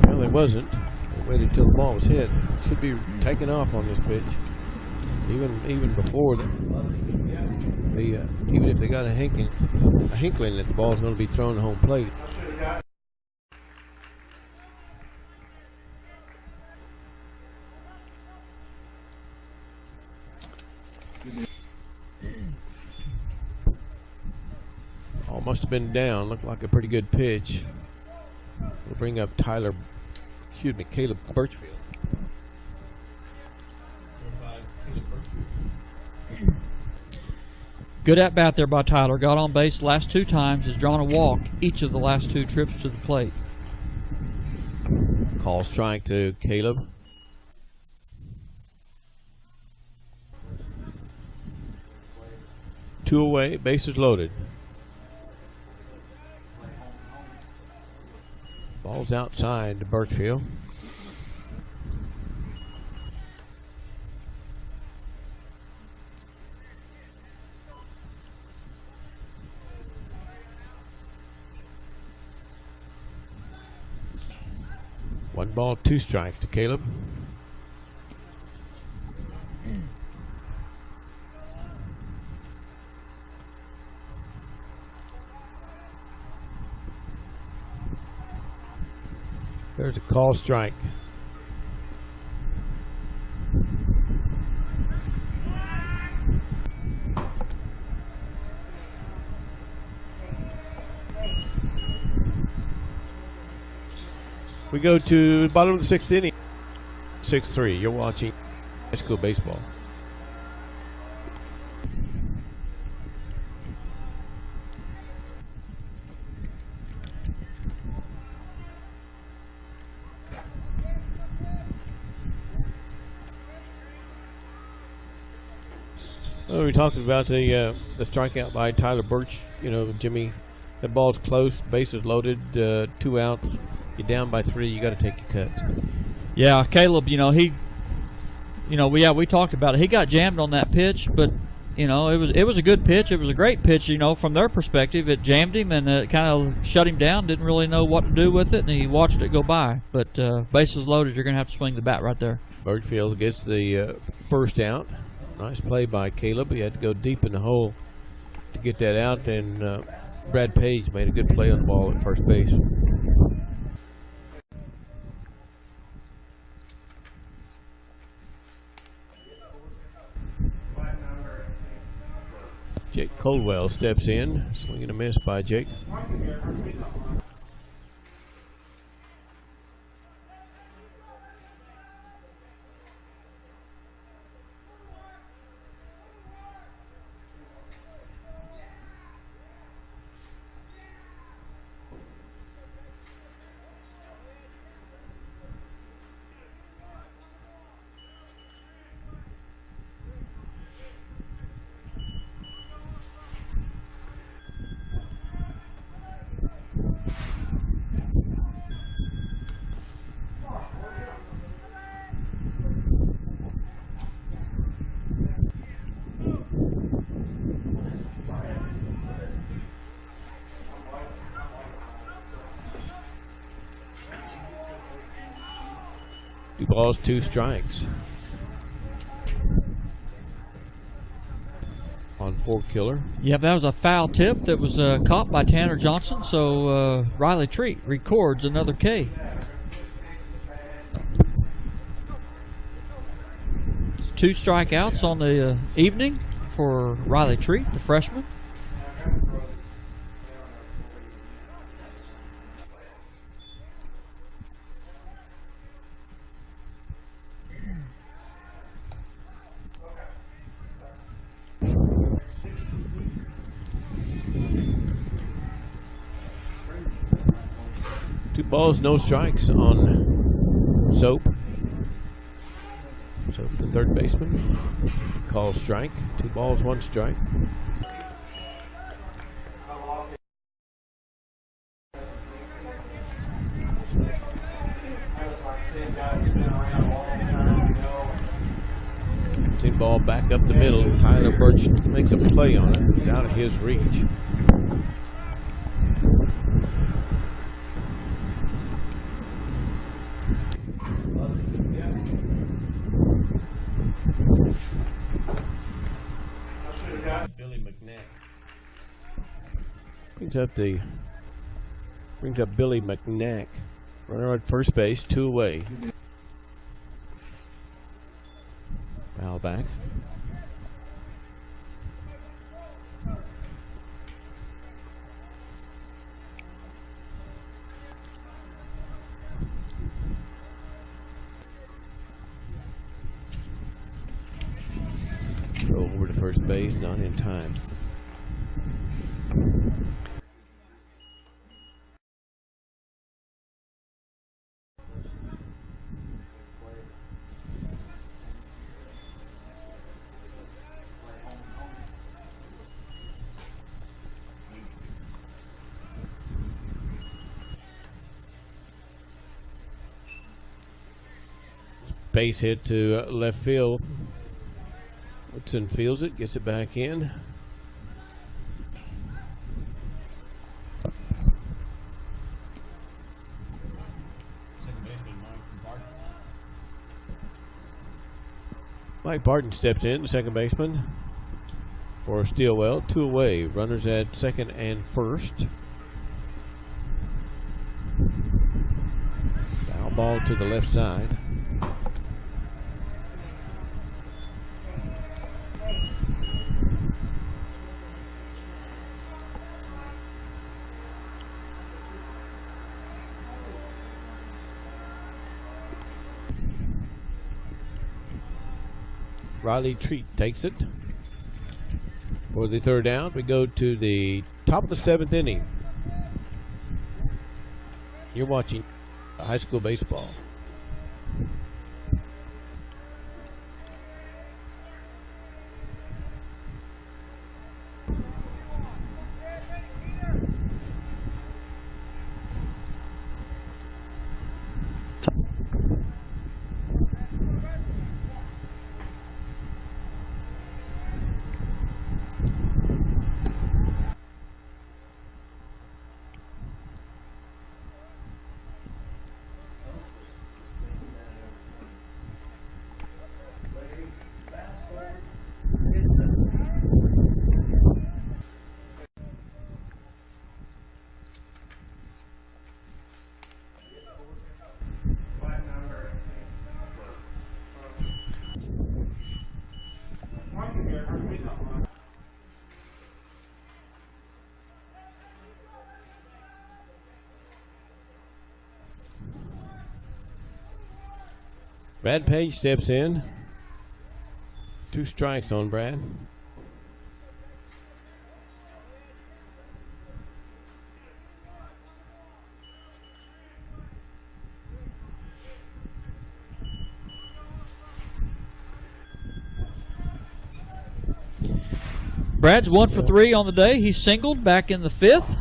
Well, it wasn't. They waited until the ball was hit. Should be taken off on this pitch. Even before even if they got a hinkling that the ball's going to be thrown to home plate. Ball must have been down. Looked like a pretty good pitch. We'll bring up Caleb Burchfield. Good at bat there by Tyler. Got on base the last 2 times. Has drawn a walk each of the last 2 trips to the plate. Call strike to Caleb. Two away, bases loaded. Ball's outside to Birchfield. One ball, 2 strikes to Caleb. There's a call strike. We go to the bottom of the 6th inning. 6-3. You're watching high school baseball. Well, we talked about the strikeout by Tyler Burch. You know, Jimmy, that ball's close, bases loaded, 2 outs. You're down by 3. You got to take your cut. Yeah, Caleb. You know we talked about it. He got jammed on that pitch, but you know it was a good pitch. It was a great pitch. You know, from their perspective, it jammed him and it kind of shut him down. Didn't really know what to do with it, and he watched it go by. But bases loaded. You're gonna have to swing the bat right there. Birchfield gets the first out. Nice play by Caleb. He had to go deep in the hole to get that out, and Brad Page made a good play on the ball at first base. Coldwell steps in. Swing and a miss by Jake. Two balls, 2 strikes. On Fourkiller. Yep, that was a foul tip that was caught by Tanner Johnson, so Riley Treat records another K. It's 2 strikeouts on the evening for Riley Treat, the freshman. Balls, no strikes on Soap. Soap, the third baseman, calls strike. 2 balls, 1 strike. Seen ball back up the middle. Tyler Burch makes a play on it. It's out of his reach. Billy McNac. Brings up Billy McNac. Runner at first base, 2 away. Foul back. Throw over to first base, not in time. Base hit to left field. Woodson fields it, gets it back in. Mike Barton steps in, second baseman for Stilwell. 2 away. Runners at second and first. Foul ball to the left side. Riley Treat takes it for the third out. We go to the top of the 7th inning. You're watching high school baseball. Brad Page steps in. 2 strikes on Brad. Brad's 1 for 3 on the day. He singled back in the 5th.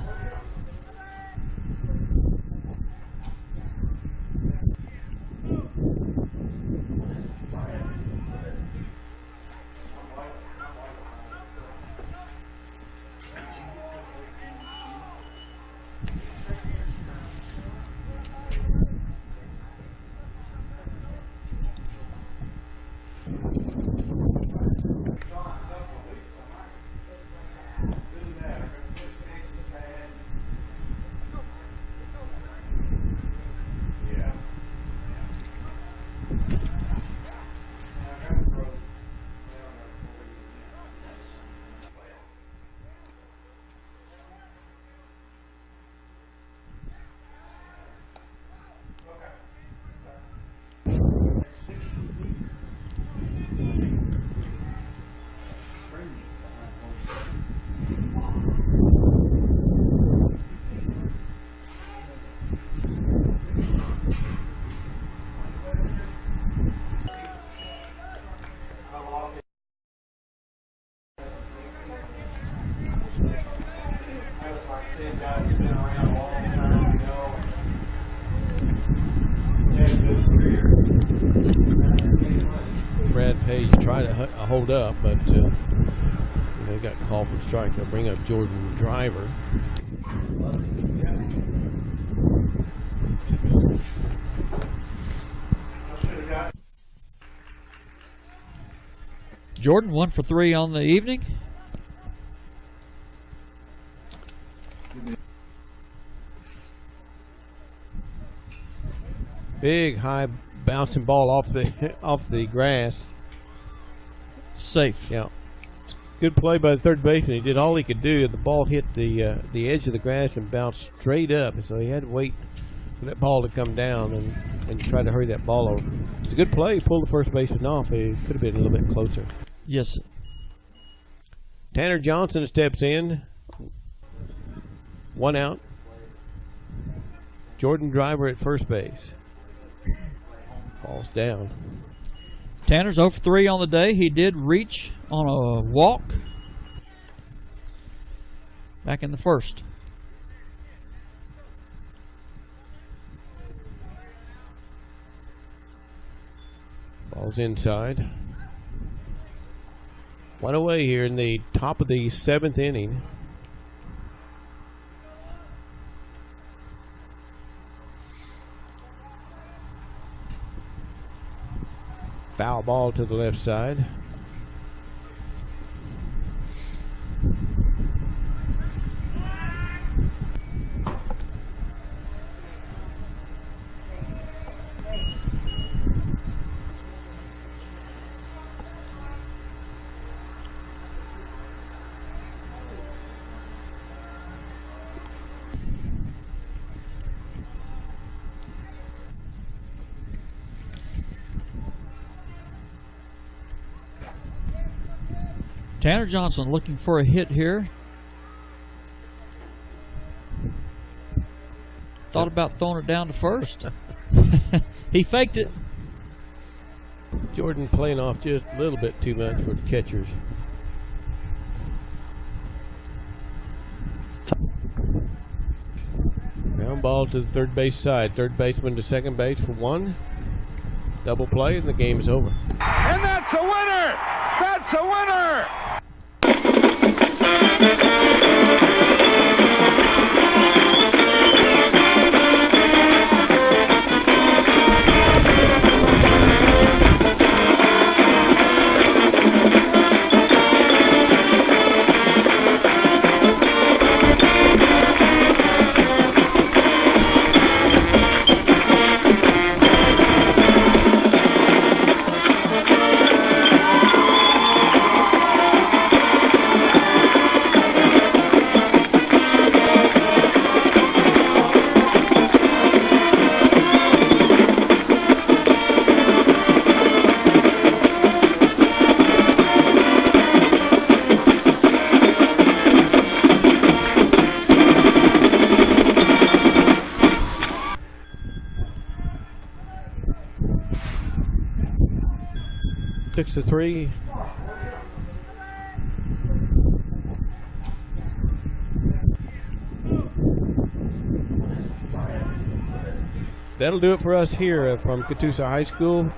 Brad Page tried to hold up, but they got called for strike. They'll bring up Jordan Driver. Jordan 1 for 3 on the evening. Big high bouncing ball off the grass. Safe. Yeah, good play by the third baseman. He did all he could do. The ball hit the edge of the grass and bounced straight up. So he had to wait for that ball to come down and try to hurry that ball over. It's a good play. He pulled the first baseman off. It could have been a little bit closer. Yes. Tanner Johnson steps in. 1 out. Jordan Driver at first base. Falls down. Tanner's 0 for 3 on the day. He did reach on a walk back in the 1st. Ball's inside. 1 away here in the top of the 7th inning. Foul ball to the left side. Tanner Johnson looking for a hit here. Thought about throwing it down to first. He faked it. Jordan playing off just a little bit too much for the catchers. Ground ball to the third base side. Third baseman to second base for 1. Double play and the game is over. And that's a winner! That's a winner! 6-3. That'll do it for us here from Catoosa High School.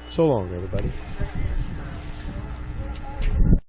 So long, everybody.